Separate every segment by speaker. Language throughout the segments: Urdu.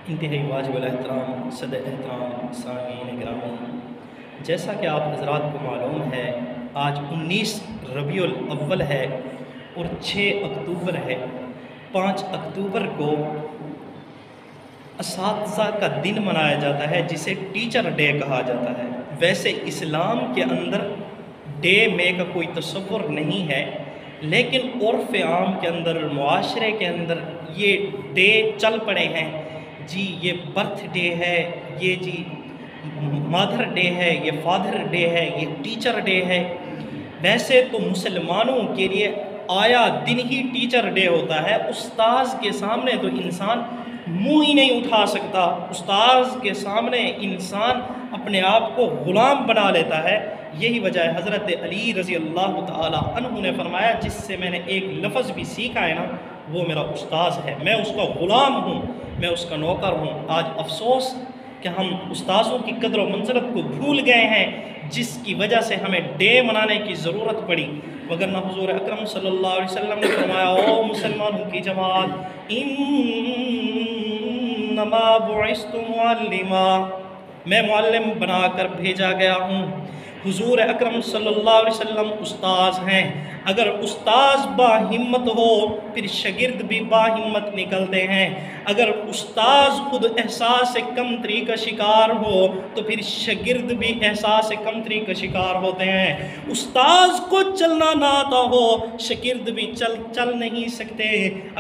Speaker 1: انتہائی واجب الاحترام صدر احترام سامعین گرامی، جیسا کہ آپ حضرات کو معلوم ہے آج 19 ربیع الاول ہے اور 6 اکتوبر ہے۔ 5 اکتوبر کو اساتذہ کا دن منایا جاتا ہے جسے ٹیچر ڈے کہا جاتا ہے۔ ویسے اسلام کے اندر ڈے میں کا کوئی تصور نہیں ہے، لیکن عرف عام کے اندر معاشرے کے اندر یہ ڈے چل پڑے ہیں۔ جی یہ برتھ ڈے ہے، یہ جی مادر ڈے ہے، یہ فادر ڈے ہے، یہ ٹیچر ڈے ہے۔ ویسے تو مسلمانوں کے لیے آیا دن ہی ٹیچر ڈے ہوتا ہے۔ استاذ کے سامنے تو انسان منہ ہی نہیں اٹھا سکتا، استاذ کے سامنے انسان اپنے آپ کو غلام بنا لیتا ہے۔ یہی وجہ ہے حضرت علی رضی اللہ تعالی عنہ نے فرمایا جس سے میں نے ایک لفظ بھی سیکھا ہے نا وہ میرا استاذ ہے، میں اس کا غلام ہوں، میں اس کا نوکر ہوں۔ آج افسوس کہ ہم استاذوں کی قدر و منزلت کو بھول گئے ہیں، جس کی وجہ سے ہمیں ڈے منانے کی ضرورت پڑی، وگرنہ حضور اکرم صلی اللہ علیہ وسلم نے فرمایا او مسلمانوں کی جماعت انما بعثت معلما، میں معلم بنا کر بھیجا گیا ہوں۔ حضور اکرم صلی اللہ علیہ وسلم استاذ ہیں، اگر استاذ با ہمت ہو پھر شاگرد بھی با ہمت نکلتے ہیں، اگر استاذ خود احساس کمتری کا شکار ہو تو پھر شاگرد بھی احساس کمتری کا شکار ہوتے ہیں۔ استاذ کو چلنا نہ آتا ہو شاگرد بھی چل نہیں سکتے،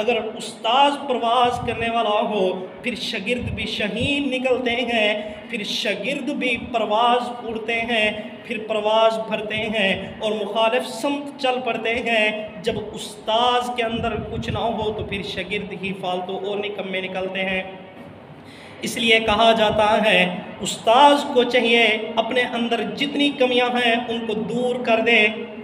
Speaker 1: اگر استاذ پرواز کرنے والا ہو پھر شاگرد بھی شہین نکلتے ہیں، پھر شاگرد بھی پرواز اڑتے ہیں، پھر پرواز بھرتے ہیں اور مخالف سمت چل پڑتے ہیں۔ جب استاذ کے اندر کچھ نہ ہو تو پھر شاگرد ہی فالتو اور نکمے نکلتے ہیں۔ اس لیے کہا جاتا ہے استاذ کو چاہیے اپنے اندر جتنی کمیاں ہیں ان کو دور کر دے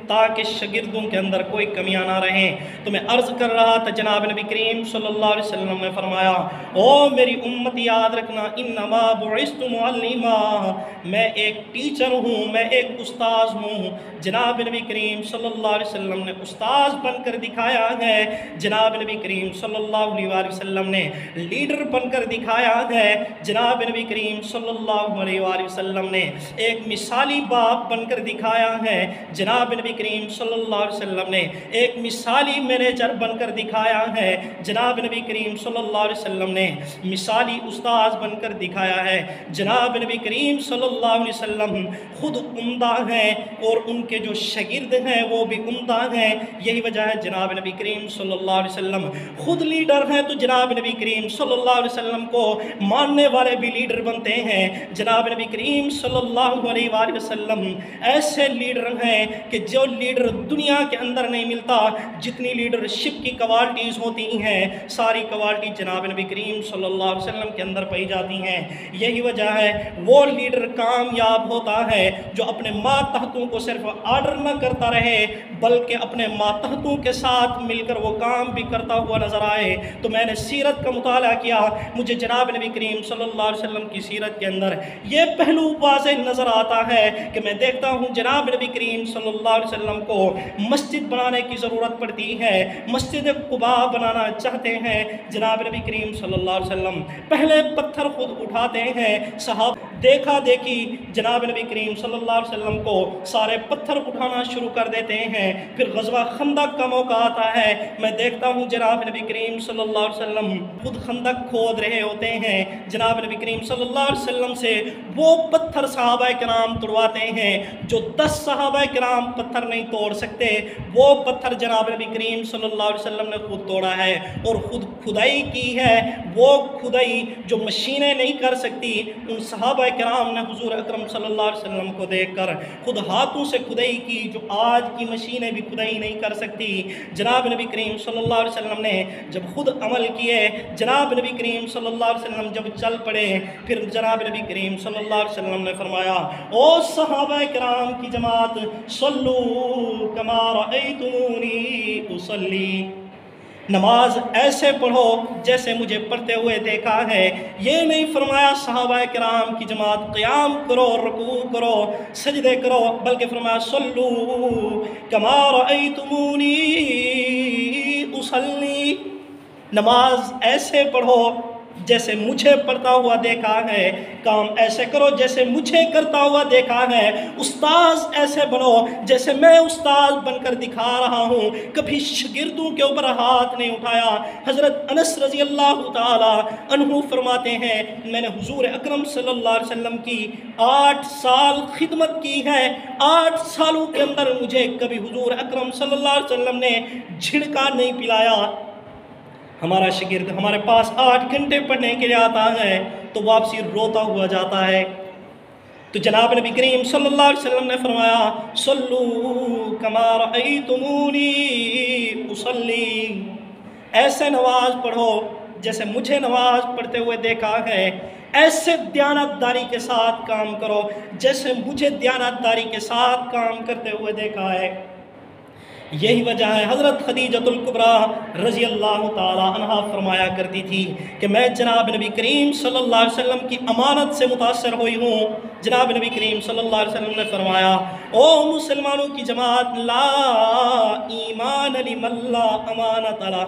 Speaker 1: تاکہ شاگردوں کے اندر کوئی کمیاں نہ رہیں۔ تو میں عرض کر رہا تھا جناب نبی کریم صلی اللہ علیہ وسلم نے فرمایا او میری امت یاد رکھنا انما بعثت معلما، میں ایک ٹیچر ہوں، میں ایک استاذ ہوں۔ جناب نبی کریم صلی اللہ علیہ وسلم نے استاذ بن کر دکھایا ہے، جناب نبی کریم صلی اللہ علیہ وسلم نے لیڈر بن کر دکھایا ہے، جناب نبی کریم صلی اللہ علیہ وسلم نے ایک مثالی باپ بن کر دکھایا ہے، جناب نبی کریم صلی اللہ علیہ وسلم نے ایک مثالی مینیجر بن کر دکھایا ہے، جناب نبی کریم صلی اللہ علیہ وسلم نے مثالی استاذ بن کر دکھایا ہے۔ جناب نبی کریم صلی اللہ علیہ وسلم خود عمدہ ہیں اور ان کے جو شاگرد ہیں وہ بھی عمدہ ہیں۔ یہی وجہ ہے جناب نبی کریم صلی اللہ علیہ وسلم خود لیڈر ہیں تو جناب نبی کریم صلی اللہ علیہ وسلم کو ماننے والے بھی لیڈر بنتے ہیں۔ جناب نبی کریم صلی اللہ علیہ وآلہ وسلم ایسے لیڈر ہیں کہ جو لیڈر دنیا کے اندر نہیں ملتا، جتنی لیڈرشپ کی کوالٹیز ہوتی ہیں ساری کوالٹی جناب نبی کریم صلی اللہ علیہ وسلم کے اندر پائی جاتی ہیں۔ یہی وجہ ہے وہ لیڈر کامیاب ہوتا ہے جو اپنے ماتحتوں کو صرف آرڈر نہ کرتا رہے بلکہ اپنے ماتحتوں کے ساتھ مل کر وہ کام بھی کرتا ہوا نظر آئے۔ تو میں نے سیرت کا مطالعہ کیا، مجھے جناب نبی کریم صلی اللہ علیہ وسلم کی سیرت کے اندر یہ پہلو واضح نظر آتا ہے کہ میں دیکھتا ہوں جناب نبی کریم صلی اللہ علیہ وسلم کو مسجد بنانے کی ضرورت پڑتی ہے، مسجد قباء بنانا چاہتے ہیں، جناب نبی کریم صلی اللہ علیہ وسلم پہلے پتھر خود اٹھاتے ہیں، صحابہ دیکھا دیکھی جناب نبی کریم صلی اللہ علیہ وسلم کو سارے پتھر اٹھانا شروع کر دیتے ہیں۔ پھر غزوہ خندق کا موقع آتا ہے، میں دیکھتا ہوں جناب نبی کریم صلی اللہ علیہ وسلم خود خندق کھود رہے ہوتے ہیں، جناب نبی کریم صلی اللہ علیہ وسلم سے وہ پتھر صحابہ کرام توڑواتے ہیں جو 10 صحابہ کرام پتھر نہیں توڑ سکتے، وہ پتھر جناب نبی کریم صلی اللہ علیہ وسلم نے خود توڑا ہے اور خود کھدائی کی ہے، وہ کھدائی جو مشینیں نہیں کر سکتی ان صحابہ کرام نے حضور اکرم صلی اللہ علیہ وسلم کو دیکھ کر خود ہاتھوں سے کھدائی کی جو آج کی مشینیں بھی کھدائی نہیں کر سکتی۔ جناب نبی کریم صلی اللہ علیہ وسلم نے جب خود عمل کیے، جناب نبی کریم صلی اللہ علیہ وسلم جب چل پڑے، پھر جناب نبی کریم صلی اللہ علیہ وسلم نے فرمایا او صحابہ کرام کی جماعت صلو کما رأیتمونی اصلی، نماز ایسے پڑھو جیسے مجھے پڑھتے ہوئے دیکھا ہے۔ یہ نہیں فرمایا صحابہ کرام کی جماعت قیام کرو، رکوع کرو، سجدے کرو، بلکہ فرمایا صلو کما رأیتمونی اصلی، نماز ایسے پڑھو جیسے مجھے پڑھتا ہوا دیکھا ہے، کام ایسے کرو جیسے مجھے کرتا ہوا دیکھا ہے، استاذ ایسے بنو جیسے میں استاذ بن کر دکھا رہا ہوں، کبھی شاگردوں کے اوپر ہاتھ نہیں اٹھایا۔ حضرت انس رضی اللہ تعالی عنہ فرماتے ہیں میں نے حضور اکرم صلی اللہ علیہ وسلم کی 8 سال خدمت کی ہے، 8 سالوں کے اندر مجھے کبھی حضور اکرم صلی اللہ علیہ وسلم نے جھڑکا نہیں پلایا۔ ہمارا شاگرد ہمارے پاس 8 گھنٹے پڑھنے کے لیے آتا ہے تو واپسی روتا ہوا جاتا ہے، تو جناب نبی کریم صلی اللہ علیہ وسلم نے فرمایا صلو کما رأیتمونی اصلی، ایسے نماز پڑھو جیسے مجھے نماز پڑھتے ہوئے دیکھا ہے، ایسے دیانتداری کے ساتھ کام کرو جیسے مجھے دیانتداری کے ساتھ کام کرتے ہوئے دیکھا ہے۔ یہی وجہ ہے حضرت خدیجۃ الکبریٰ رضی اللہ تعالی عنہا فرمایا کرتی تھی کہ میں جناب نبی کریم صلی اللہ علیہ وسلم کی امانت سے متاثر ہوئی ہوں۔ جناب نبی کریم صلی اللہ علیہ وسلم نے فرمایا او مسلمانوں کی جماعت، لا ایمان لمن لا امانت له،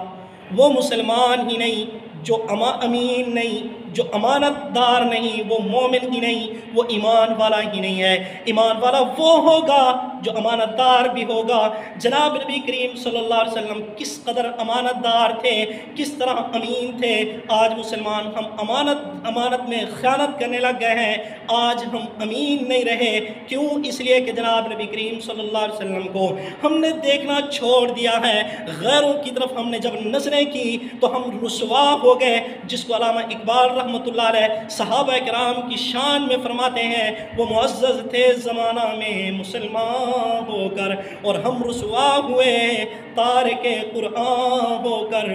Speaker 1: وہ مسلمان ہی نہیں جو امین نہیں، جو امانت دار نہیں، وہ مومن ہی نہیں، وہ ایمان والا ہی نہیں ہے۔ ایمان والا وہ ہوگا جو امانت دار بھی ہوگا۔ جناب نبی کریم صلی اللہ علیہ وسلم کس قدر امانت دار تھے، کس طرح امین تھے۔ آج مسلمان ہم امانت میں خیانت کرنے لگ گئے ہیں، آج ہم امین نہیں رہے۔ کیوں؟ اس لیے کہ جناب نبی کریم صلی اللہ علیہ وسلم کو ہم نے دیکھنا چھوڑ دیا ہے، غیروں کی طرف ہم نے جب نظریں کی تو ہم رسوا ہو گئے، جس کو علامہ اقبال رحمۃ اللہ علیہ صحابہ کرام کی شان میں فرماتے ہیں وہ معزز تھے زمانہ میں مسلمان ہو کر، اور ہم رسوا ہوئے تارک قرآن ہو کر۔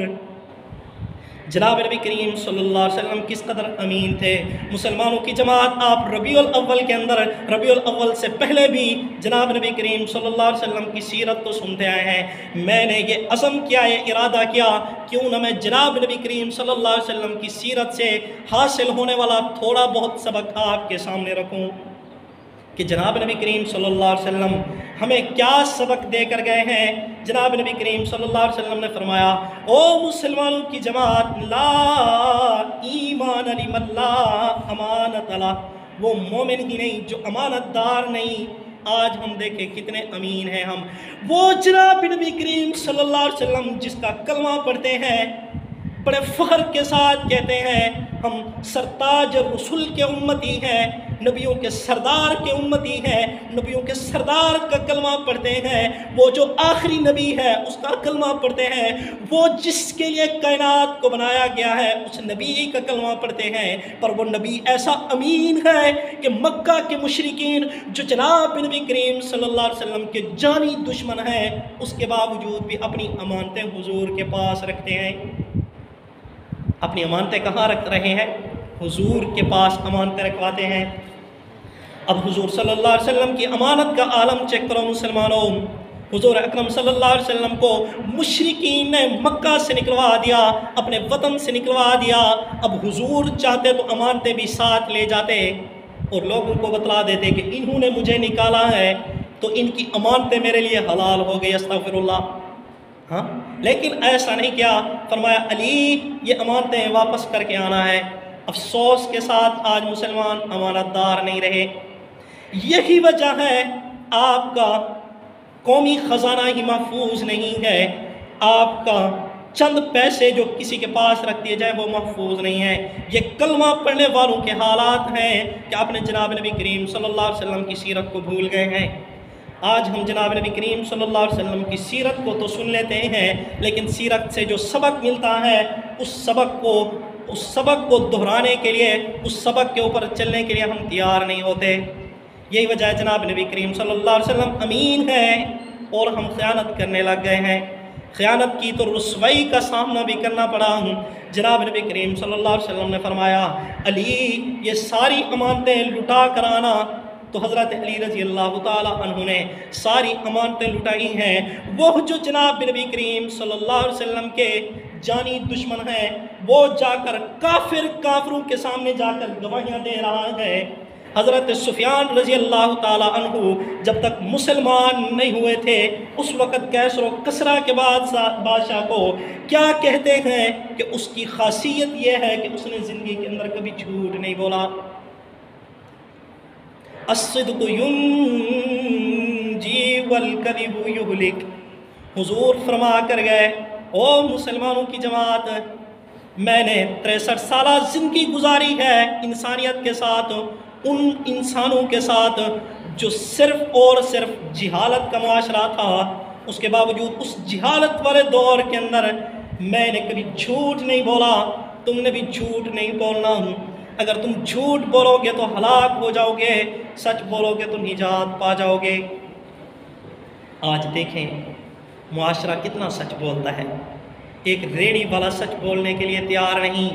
Speaker 1: جناب نبی کریم صلی اللہ علیہ وسلم کس قدر امین تھے۔ مسلمانوں کی جماعت، آپ ربیع الاول کے اندر، ربیع الاول سے پہلے بھی جناب نبی کریم صلی اللہ علیہ وسلم کی سیرت تو سنتے آئے ہیں۔ میں نے یہ عزم کیا، یہ ارادہ کیا، کیوں نہ میں جناب نبی کریم صلی اللہ علیہ وسلم کی سیرت سے حاصل ہونے والا تھوڑا بہت سبق آپ کے سامنے رکھوں کہ جناب نبی کریم صلی اللہ علیہ وسلم ہمیں کیا سبق دے کر گئے ہیں۔ جناب نبی کریم صلی اللہ علیہ وسلم نے فرمایا او مسلمانوں کی جماعت، لا ایمان لمن لا امانت له، وہ مومن ہی نہیں جو امانت دار نہیں۔ آج ہم دیکھیں کتنے امین ہیں ہم۔ وہ جناب نبی کریم صلی اللہ علیہ وسلم جس کا کلمہ پڑھتے ہیں، بڑے فخر کے ساتھ کہتے ہیں ہم سرتاج رسول کے امتی ہیں، نبیوں کے سردار کے امتی ہیں، نبیوں کے سردار کا کلمہ پڑھتے ہیں، وہ جو آخری نبی ہے اس کا کلمہ پڑھتے ہیں، وہ جس کے لیے کائنات کو بنایا گیا ہے اس نبی کا کلمہ پڑھتے ہیں۔ پر وہ نبی ایسا امین ہے کہ مکہ کے مشرکین جو جناب نبی کریم صلی اللہ علیہ وسلم کے جانی دشمن ہیں، اس کے باوجود بھی اپنی امانتیں حضور کے پاس رکھتے ہیں۔ اپنی امانتیں کہاں رکھ رہے ہیں؟ حضور کے پاس امانتیں رکھواتے ہیں۔ اب حضور صلی اللہ علیہ وسلم کی امانت کا عالم چیک کرو مسلمانوں۔ حضور اکرم صلی اللہ علیہ وسلم کو مشرکین نے مکہ سے نکلوا دیا، اپنے وطن سے نکلوا دیا۔ اب حضور چاہتے تو امانتیں بھی ساتھ لے جاتے اور لوگوں کو بتلا دیتے کہ انہوں نے مجھے نکالا ہے تو ان کی امانتیں میرے لیے حلال ہو گئی، استغفر اللہ۔ ہاں، لیکن ایسا نہیں کیا۔ فرمایا علی یہ امانتیں واپس کر کے آنا ہے۔ افسوس کے ساتھ آج مسلمان امانت دار نہیں رہے۔ یہی وجہ ہے آپ کا قومی خزانہ ہی محفوظ نہیں ہے، آپ کا چند پیسے جو کسی کے پاس رکھ دیے جائے وہ محفوظ نہیں ہے۔ یہ کلمہ پڑھنے والوں کے حالات ہیں کہ آپ نے جناب نبی کریم صلی اللہ علیہ وسلم کی سیرت کو بھول گئے ہیں۔ آج ہم جناب نبی کریم صلی اللہ علیہ وسلم کی سیرت کو تو سن لیتے ہیں، لیکن سیرت سے جو سبق ملتا ہے اس سبق کو دہرانے کے لیے، اس سبق کے اوپر چلنے کے لیے ہم تیار نہیں ہوتے۔ یہی وجہ ہے جناب نبی کریم صلی اللہ علیہ وسلم امین ہیں اور ہم خیانت کرنے لگ گئے ہیں۔ خیانت کی تو رسوائی کا سامنا بھی کرنا پڑا۔ جناب نبی کریم صلی اللہ علیہ وسلم نے فرمایا علی یہ ساری امانتیں لٹا کر آنا، تو حضرت علی رضی اللہ تعالی عنہ نے ساری امانتیں لٹائی ہیں۔ وہ جو جناب نبی کریم صلی اللہ علیہ وسلم کے جانی دشمن ہیں، وہ جا کر کافروں کے سامنے جا کر گواہیاں دے رہا ہے حضرت سفیان رضی اللہ تعالی عنہ جب تک مسلمان نہیں ہوئے تھے اس وقت کیسر و کسرا کے بعد بادشاہ کو کیا کہتے ہیں کہ اس کی خاصیت یہ ہے کہ اس نے زندگی کے اندر کبھی جھوٹ نہیں بولا۔ الصدق ینجی والکذب یہلک۔ حضور فرما کر گئے او مسلمانوں کی جماعت، میں نے 63 سالہ زندگی گزاری ہے انسانیت کے ساتھ، ان انسانوں کے ساتھ جو صرف اور صرف جہالت کا معاشرہ تھا، اس کے باوجود اس جہالت والے دور کے اندر میں نے کبھی جھوٹ نہیں بولا، تم نے بھی جھوٹ نہیں بولنا۔ اگر تم جھوٹ بولو گے تو ہلاک ہو جاؤ گے، سچ بولو گے تو نجات پا جاؤ گے۔ آج دیکھیں معاشرہ کتنا سچ بولتا ہے، ایک ریڑھی والا سچ بولنے کے لیے تیار نہیں،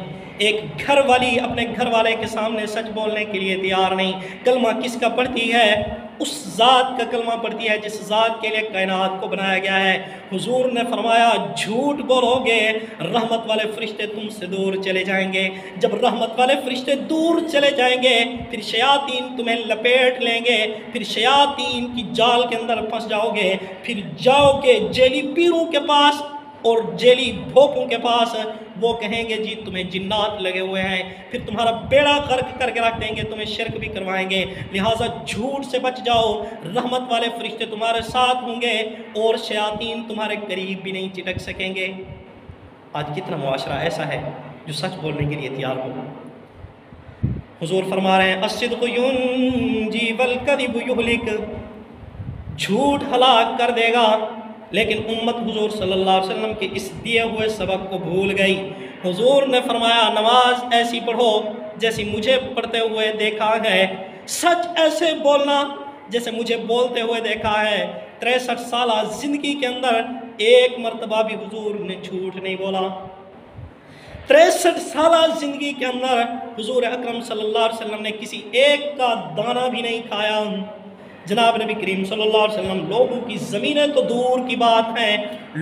Speaker 1: ایک گھر والی اپنے گھر والے کے سامنے سچ بولنے کے لیے تیار نہیں۔ کلمہ کس کا پڑھتی ہے؟ اس ذات کا کلمہ پڑھتی ہے جس ذات کے لیے کائنات کو بنایا گیا ہے۔ حضور نے فرمایا جھوٹ بولو گے رحمت والے فرشتے تم سے دور چلے جائیں گے، جب رحمت والے فرشتے دور چلے جائیں گے پھر شیاطین تمہیں لپیٹ لیں گے، پھر شیاطین کی جال کے اندر پھنس جاؤ گے، پھر جاؤ گے جیلی پیروں کے پاس اور جیلی بھوپوں کے پاس، وہ کہیں گے جی تمہیں جنات لگے ہوئے ہیں، پھر تمہارا بیڑا غرق کر کے رکھ دیں گے، تمہیں شرک بھی کروائیں گے۔ لہٰذا جھوٹ سے بچ جاؤ، رحمت والے فرشتے تمہارے ساتھ ہوں گے اور شیاطین تمہارے قریب بھی نہیں چٹک سکیں گے۔ آج کتنا معاشرہ ایسا ہے جو سچ بولنے کے لیے تیار ہو۔ حضور فرما رہے ہیں الصدق ینجی والکذب یہلک، جھوٹ ہلاک کر دے گا، لیکن امت حضور صلی اللہ علیہ وسلم کے اس دیے ہوئے سبق کو بھول گئی۔ حضور نے فرمایا نماز ایسی پڑھو جیسی مجھے پڑھتے ہوئے دیکھا ہے، سچ ایسے بولنا جیسے مجھے بولتے ہوئے دیکھا ہے۔ 63 سالہ زندگی کے اندر ایک مرتبہ بھی حضور نے جھوٹ نہیں بولا۔ 63 سالہ زندگی کے اندر حضور اکرم صلی اللہ علیہ وسلم نے کسی ایک کا دانہ بھی نہیں کھایا۔ جناب نبی کریم صلی اللہ علیہ وسلم لوگوں کی زمینیں تو دور کی بات ہیں،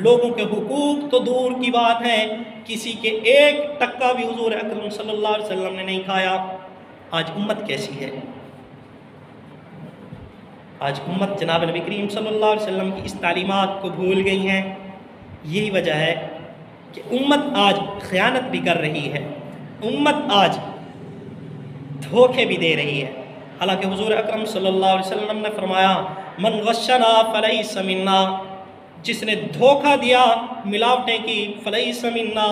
Speaker 1: لوگوں کے حقوق تو دور کی بات ہیں، کسی کے ایک ٹکا بھی حضور اکرم صلی اللہ علیہ وسلم نے نہیں کھایا۔ آج امت کیسی ہے؟ آج امت جناب نبی کریم صلی اللہ علیہ وسلم کی اس تعلیمات کو بھول گئی ہیں۔ یہی وجہ ہے کہ امت آج خیانت بھی کر رہی ہے، امت آج دھوکے بھی دے رہی ہے۔ حالانکہ حضور اکرم صلی اللہ علیہ وسلم نے فرمایا من غشنا فلیس منا، جس نے دھوکہ دیا ملاوٹیں کی فلیس منا،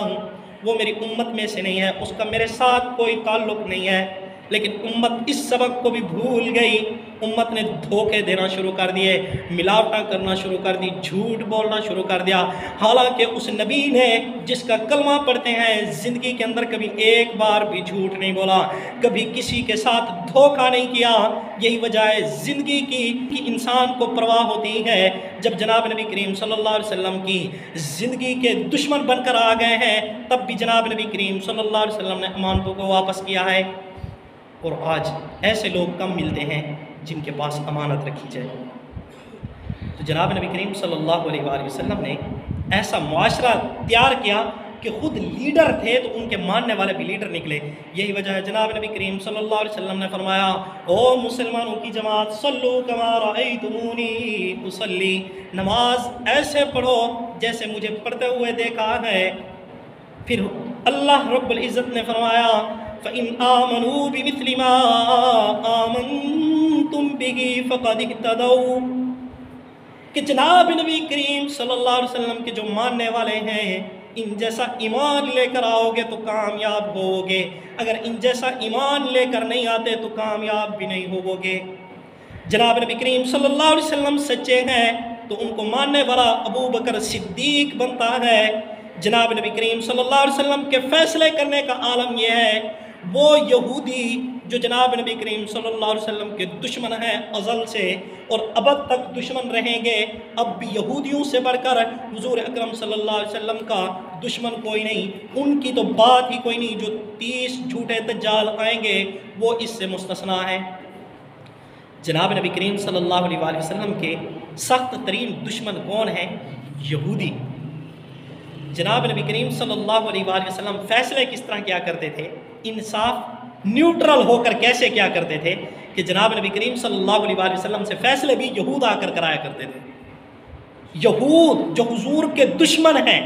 Speaker 1: وہ میری امت میں سے نہیں ہے، اس کا میرے ساتھ کوئی تعلق نہیں ہے۔ لیکن امت اس سبق کو بھی بھول گئی، امت نے دھوکے دینا شروع کر دیے، ملاوٹاں کرنا شروع کر دی، جھوٹ بولنا شروع کر دیا۔ حالانکہ اس نبی نے جس کا کلمہ پڑھتے ہیں زندگی کے اندر کبھی ایک بار بھی جھوٹ نہیں بولا، کبھی کسی کے ساتھ دھوکہ نہیں کیا۔ یہی وجہ ہے زندگی کی انسان کو پرواہ ہوتی ہے جب جناب نبی کریم صلی اللہ علیہ وسلم کی زندگی کے دشمن بن کر آ گئے ہیں، تب بھی جناب نبی کریم صلی اللہ علیہ وسلم نے امانتوں کو واپس کیا ہے۔ اور آج ایسے لوگ کم ملتے ہیں جن کے پاس امانت رکھی جائے۔ تو جناب نبی کریم صلی اللہ علیہ وآلہ وسلم نے ایسا معاشرہ تیار کیا کہ خود لیڈر تھے تو ان کے ماننے والے بھی لیڈر نکلے۔ یہی وجہ ہے جناب نبی کریم صلی اللہ علیہ وسلم نے فرمایا او مسلمانوں کی جماعت صلو کما رأیتمونی اصلی، نماز ایسے پڑھو جیسے مجھے پڑھتے ہوئے دیکھا ہے۔ پھر اللہ رب العزت نے فرمایا فَإِنْ آمَنُوا بِمِثْلِ مَا آمَنْتُمْ بِهِ فَقَدِ اهْتَدَوْا، کہ جناب نبی کریم صلی اللہ علیہ وسلم کے جو ماننے والے ہیں ان جیسا ایمان لے کر آؤ گے تو کامیاب ہوو گے، اگر ان جیسا ایمان لے کر نہیں آتے تو کامیاب بھی نہیں ہوو گے۔ جناب نبی کریم صلی اللہ علیہ وسلم سچے ہیں تو ان کو ماننے والا ابو بکر صدیق بنتا ہے۔ جناب نبی کریم صلی اللہ علیہ وسلم کے فیصلے کرنے کا عالم یہ ہے، وہ یہودی جو جناب نبی کریم صلی اللہ علیہ وسلم کے دشمن ہیں ازل سے اور ابد تک دشمن رہیں گے، اب بھی یہودیوں سے بڑھ کر حضور اکرم صلی اللہ علیہ وسلم کا دشمن کوئی نہیں، ان کی تو بات ہی کوئی نہیں۔ جو 30 جھوٹے دجال آئیں گے وہ اس سے مستثنا ہیں۔ جناب نبی کریم صلی اللہ علیہ وآلہ وسلم کے سخت ترین دشمن کون ہیں؟ یہودی۔ جناب نبی کریم صلی اللہ علیہ وآلہ وسلم فیصلے کس طرح کیا کرتے تھے؟ انصاف نیوٹرل ہو کر کیسے کیا کرتے تھے؟ کہ جناب نبی کریم صلی اللہ علیہ وآلہ وسلم سے فیصلے بھی یہود آ کر کرایا کرتے تھے۔ یہود جو حضور کے دشمن ہیں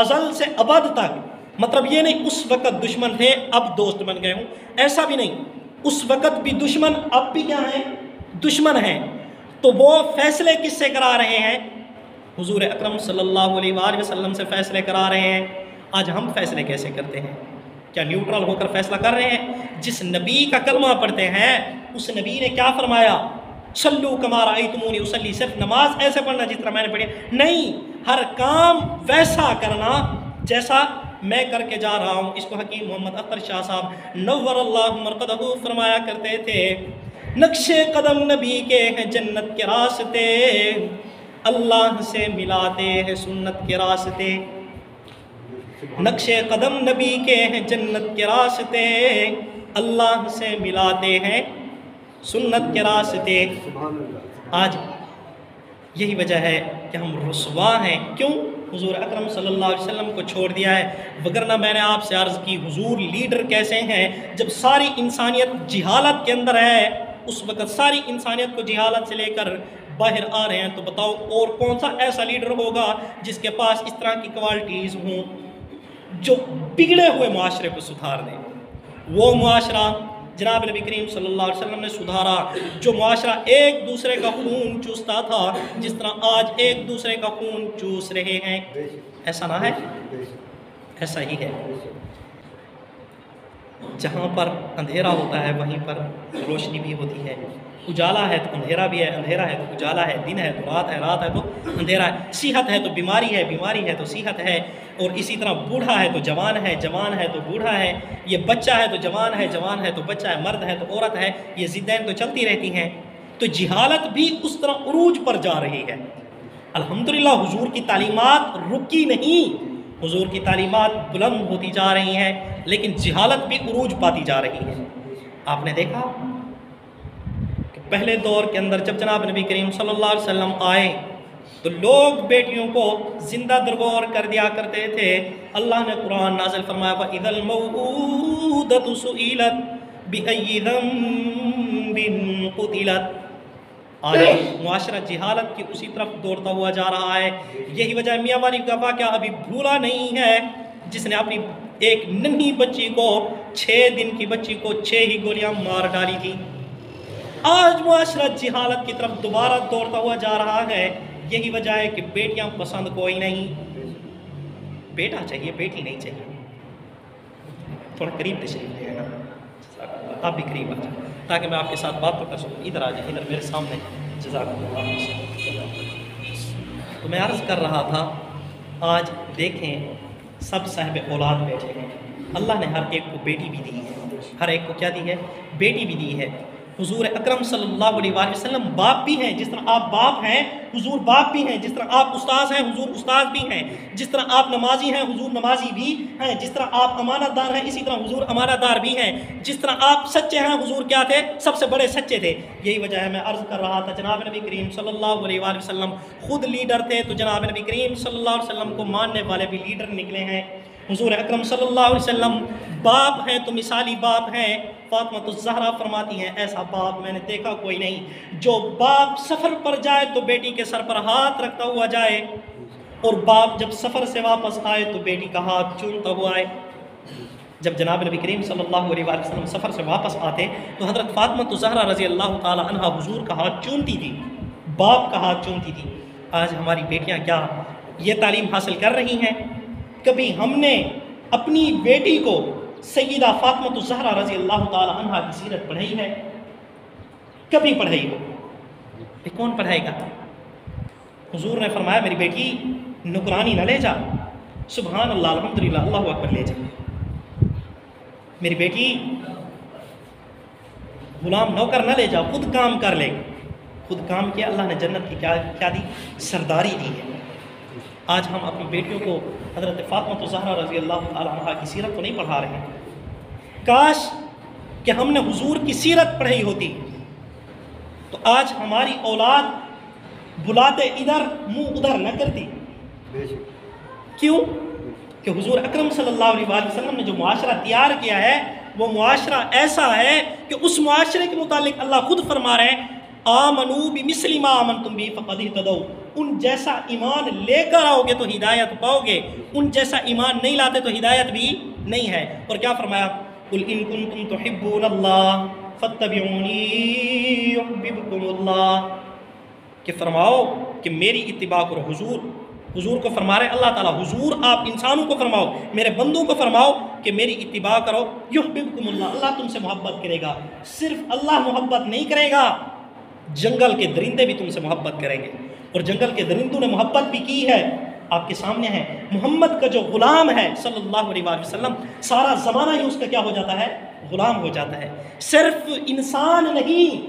Speaker 1: ازل سے ابد تک، مطلب یہ نہیں اس وقت دشمن تھے اب دوست بن گئے ہوں، ایسا بھی نہیں، اس وقت بھی دشمن اب بھی کیا ہیں؟ دشمن ہیں۔ تو وہ فیصلے کس سے کرا رہے ہیں؟ حضور اکرم صلی اللہ علیہ وآلہ وسلم سے فیصلے کرا رہے ہیں۔ آج ہم فیصلے کیسے کرتے ہیں؟ کیا نیوٹرل ہو کر فیصلہ کر رہے ہیں؟ جس نبی کا کلمہ پڑھتے ہیں اس نبی نے کیا فرمایا؟ صلو کما رأیتمونی اصلی، صرف نماز ایسے پڑھنا جس طرح میں نے پڑھی نہیں، ہر کام ویسا کرنا جیسا میں کر کے جا رہا ہوں۔ اس کو حکیم محمد اختر شاہ صاحب نور اللہ مرقدہ فرمایا کرتے تھے، نقش قدم نبی کے ہیں جنت کے راستے، اللہ سے ملاتے ہیں سنت کے راستے۔ نقش قدم نبی کے ہیں جنت کے راستے، اللہ سے ملاتے ہیں سنت کے راستے۔ آج یہی وجہ ہے کہ ہم رسوا ہیں، کیوں؟ حضور اکرم صلی اللہ علیہ وسلم کو چھوڑ دیا ہے۔ وگرنہ میں نے آپ سے عرض کی حضور لیڈر کیسے ہیں؟ جب ساری انسانیت جہالت کے اندر ہے، اس وقت ساری انسانیت کو جہالت سے لے کر باہر آ رہے ہیں، تو بتاؤ اور کون سا ایسا لیڈر ہوگا جس کے پاس اس طرح کی کوالٹیز ہوں جو بگڑے ہوئے معاشرے کو سدھار دیں؟ وہ معاشرہ جناب نبی کریم صلی اللہ علیہ وسلم نے سدھارا، جو معاشرہ ایک دوسرے کا خون چوستا تھا جس طرح آج ایک دوسرے کا خون چوس رہے ہیں۔ ایسا نہ ہے؟ ایسا ہی ہے۔ جہاں پر اندھیرا ہوتا ہے وہیں پر روشنی بھی ہوتی ہے، اجالا ہے تو اندھیرا بھی ہے، اندھیرا ہے تو اجالا ہے، دن ہے تو رات ہے، رات ہے تو اندھیرا ہے، صحت ہے تو بیماری ہے، بیماری ہے تو صحت ہے، اور اسی طرح بوڑھا ہے تو جوان ہے، جوان ہے تو بوڑھا ہے، یہ بچہ ہے تو جوان ہے، جوان ہے تو بچہ ہے، مرد ہے تو عورت ہے، یہ ضدیں تو چلتی رہتی ہیں۔ تو جہالت بھی اس طرح عروج پر جا رہی ہے۔ الحمدللہ حضور کی تعلیمات رکی نہیں، حضور کی تعلیمات بلند ہوتی جا رہی ہیں، لیکن جہالت بھی عروج پاتی جا رہی ہے۔ آپ نے دیکھا کہ پہلے دور کے اندر جب جناب نبی کریم صلی اللہ علیہ وسلم آئے تو لوگ بیٹیوں کو زندہ درگور کر دیا کرتے تھے۔ اللہ نے قرآن نازل فرمایا وَإِذَا الْمَوْءُودَةُ سُئِلَتْ بِأَيِّ ذَنبٍ قُتِلَتْ۔ آج معاشرہ جہالت کی اسی طرف دوڑتا ہوا جا رہا ہے۔ یہی وجہ ہے میاں والی کا واقعہ ابھی بھولا نہیں ہے، جس نے اپنی ایک ننھی بچی کو 6 دن کی بچی کو 6 ہی گولیاں مار ڈالی تھی۔ آج معاشرہ جہالت کی طرف دوبارہ دوڑتا ہوا جا رہا ہے۔ یہی وجہ ہے کہ بیٹیاں پسند کوئی نہیں، بیٹا چاہیے بیٹی نہیں چاہیے۔ تھوڑا قریب تشریف لے آنا، آپ بھی قریب آ جائیں تاکہ میں آپ کے ساتھ بات تو کر سکوں۔ ادھر آ جائیں، ادھر میرے سامنے، جزاک اللہ۔ تو میں عرض کر رہا تھا آج دیکھیں سب صاحب اولاد بیٹھے ہیں، اللہ نے ہر ایک کو بیٹی بھی دی ہے، ہر ایک کو کیا دی ہے؟ بیٹی بھی دی ہے۔ حضور اکرم صلی اللہ علیہ وآلہ وسلم باپ بھی ہیں، جس طرح آپ باپ ہیں حضور باپ بھی ہیں، جس طرح آپ استاذ ہیں حضور استاذ بھی ہیں، جس طرح آپ نمازی ہیں حضور نمازی بھی ہیں، جس طرح آپ امانت دار ہیں اسی طرح حضور امانت دار بھی ہیں، جس طرح آپ سچے ہیں حضور کیا تھے؟ سب سے بڑے سچے تھے۔ یہی وجہ ہے میں عرض کر رہا تھا جناب نبی کریم صلی اللہ علیہ وآلہ وسلم خود لیڈر تھے، تو جناب نبی کریم صلی اللہ علیہ وسلم کو ماننے والے بھی لیڈر نکلے ہیں۔ حضور اکرم صلی اللہ علیہ وسلم باپ ہیں تو مثالی باپ ہیں۔ فاطمہ الزہرا فرماتی ہیں ایسا باپ میں نے دیکھا کوئی نہیں، جو باپ سفر پر جائے تو بیٹی کے سر پر ہاتھ رکھتا ہوا جائے، اور باپ جب سفر سے واپس آئے تو بیٹی کا ہاتھ چومتا ہوا آئے۔ جب جناب نبی کریم صلی اللہ علیہ وسلم سفر سے واپس آتے تو حضرت فاطمہ الزہرا رضی اللہ تعالی عنہ حضور کا ہاتھ چومتی تھی، باپ کا ہاتھ چومتی تھی۔ آج ہماری بیٹیاں کیا یہ تعلیم حاصل کر رہی ہیں؟ کبھی ہم نے اپنی بیٹی کو سیدہ فاطمہ الزہرا رضی اللہ تعالی عنہ کی سیرت پڑھائی ہے؟ کبھی پڑھائی ہو؟ یہ کون پڑھائے گا؟ حضور نے فرمایا میری بیٹی نکرانی نہ لے جا، سبحان اللہ الحمدللہ اللہ اکبر لے جا۔ میری بیٹی غلام نوکر نہ لے جا، خود کام کر لے۔ خود کام کیا، اللہ نے جنت کی کیا دی؟ سرداری دی ہے۔ آج ہم اپنی بیٹیوں کو حضرت فاطمہ الزہرا رضی اللہ تعالی عنہ کی سیرت تو نہیں پڑھا رہے ہیں۔ کاش کہ ہم نے حضور کی سیرت پڑھی ہوتی تو آج ہماری اولاد بلاتے ادھر منہ ادھر نہ کرتی۔ کیوں؟ کہ حضور اکرم صلی اللہ علیہ وسلم نے جو معاشرہ تیار کیا ہے وہ معاشرہ ایسا ہے کہ اس معاشرے کے متعلق اللہ خود فرما رہے ہیں آمنو بمثل ما آمنتم بہ فقد اہتدوا، ان جیسا ایمان لے کر آؤ گے تو ہدایت پاؤ گے، ان جیسا ایمان نہیں لاتے تو ہدایت بھی نہیں ہے۔ اور کیا فرمایا؟ قل ان کنتم تحبون اللہ فاتبعونی یحببکم اللہ، کہ فرماؤ کہ میری اتباع کرو۔ حضور کو فرما رہے اللہ تعالیٰ، حضور آپ انسانوں کو فرماؤ، میرے بندوں کو فرماؤ کہ میری اتباع کرو، یحببکم اللہ، اللہ تم سے محبت کرے گا۔ صرف اللہ محبت نہیں کرے گا، جنگل کے درندے بھی تم سے محبت کریں گے، اور جنگل کے درندوں نے محبت بھی کی ہے، آپ کے سامنے ہے۔ محمد کا جو غلام ہے صلی اللہ علیہ وسلم، سارا زمانہ ہی اس کا کیا ہو جاتا ہے؟ غلام ہو جاتا ہے۔ صرف انسان نہیں،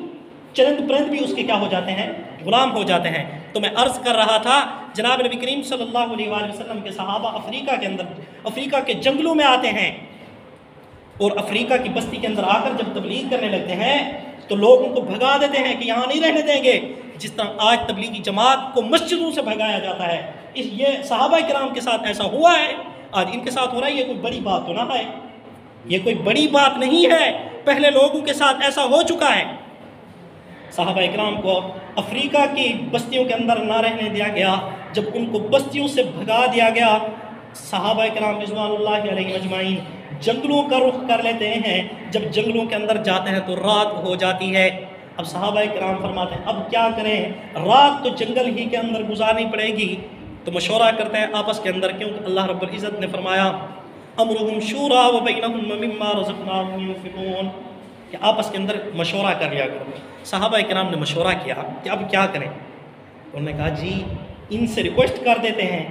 Speaker 1: چرند پرند بھی اس کے کیا ہو جاتے ہیں؟ غلام ہو جاتے ہیں۔ تو میں عرض کر رہا تھا جناب نبی کریم صلی اللہ علیہ وسلم کے صحابہ افریقہ کے جنگلوں میں آتے ہیں، اور افریقہ کی بستی کے اندر آ کر جب تبلیغ کرنے لگتے ہیں تو لوگ ان کو بھگا دیتے ہیں کہ یہاں نہیں رہنے دیں گے، جس طرح آج تبلیغی جماعت کو مسجدوں سے بھگایا جاتا ہے۔ یہ صحابہ کرام کے ساتھ ایسا ہوا ہے، آج ان کے ساتھ ہو رہا ہے۔ یہ کوئی بڑی بات تو نہ ہے، یہ کوئی بڑی بات نہیں ہے، پہلے لوگوں کے ساتھ ایسا ہو چکا ہے۔ صحابہ اکرام کو افریقہ کی بستیوں کے اندر نہ رہنے دیا گیا، جب ان کو بستیوں سے بھگا دیا گیا، صحابہ اکرام رضوان اللہ علیہ اجمعین جنگلوں کا رخ کر لیتے ہیں۔ جب جنگلوں کے اندر جاتے ہیں تو رات ہو جاتی ہے۔ اب صحابہ کرام فرماتے ہیں اب کیا کریں، رات تو جنگل ہی کے اندر گزارنی پڑے گی۔ تو مشورہ کرتے ہیں آپس کے اندر، کیونکہ اللہ رب العزت نے فرمایا امرهم شورا وبینہم مما رزقناہم ينفقون، کہ آپس کے اندر مشورہ کر لیا کرو۔ صحابہ کرام نے مشورہ کیا کہ اب کیا کریں۔ انہوں نے کہا جی ان سے ریکویسٹ کر دیتے ہیں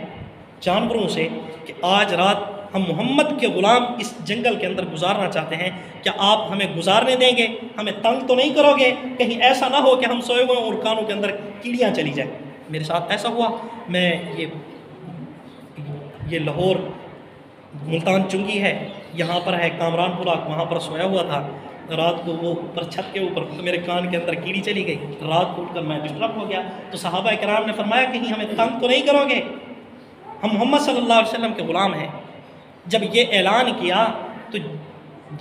Speaker 1: جانوروں سے کہ آج رات ہم محمد کے غلام اس جنگل کے اندر گزارنا چاہتے ہیں، کیا آپ ہمیں گزارنے دیں گے؟ ہمیں تنگ تو نہیں کرو گے؟ کہیں ایسا نہ ہو کہ ہم سوئے ہوئے اور کانوں کے اندر کیڑیاں چلی جائیں۔ میرے ساتھ ایسا ہوا، میں یہ لاہور ملتان چنگی ہے، یہاں پر ہے کامران پورہ، وہاں پر سویا ہوا تھا۔ رات کو وہ اوپر چھت کے اوپر تو میرے کان کے اندر کیڑی چلی گئی، رات کو اٹھ کر میں ڈسٹرب ہو گیا۔ تو صحابہ کرام نے فرمایا کہیں ہمیں تنگ تو نہیں کرو گے؟ ہم محمد صلی اللہ علیہ وسلم کے غلام ہیں۔ جب یہ اعلان کیا تو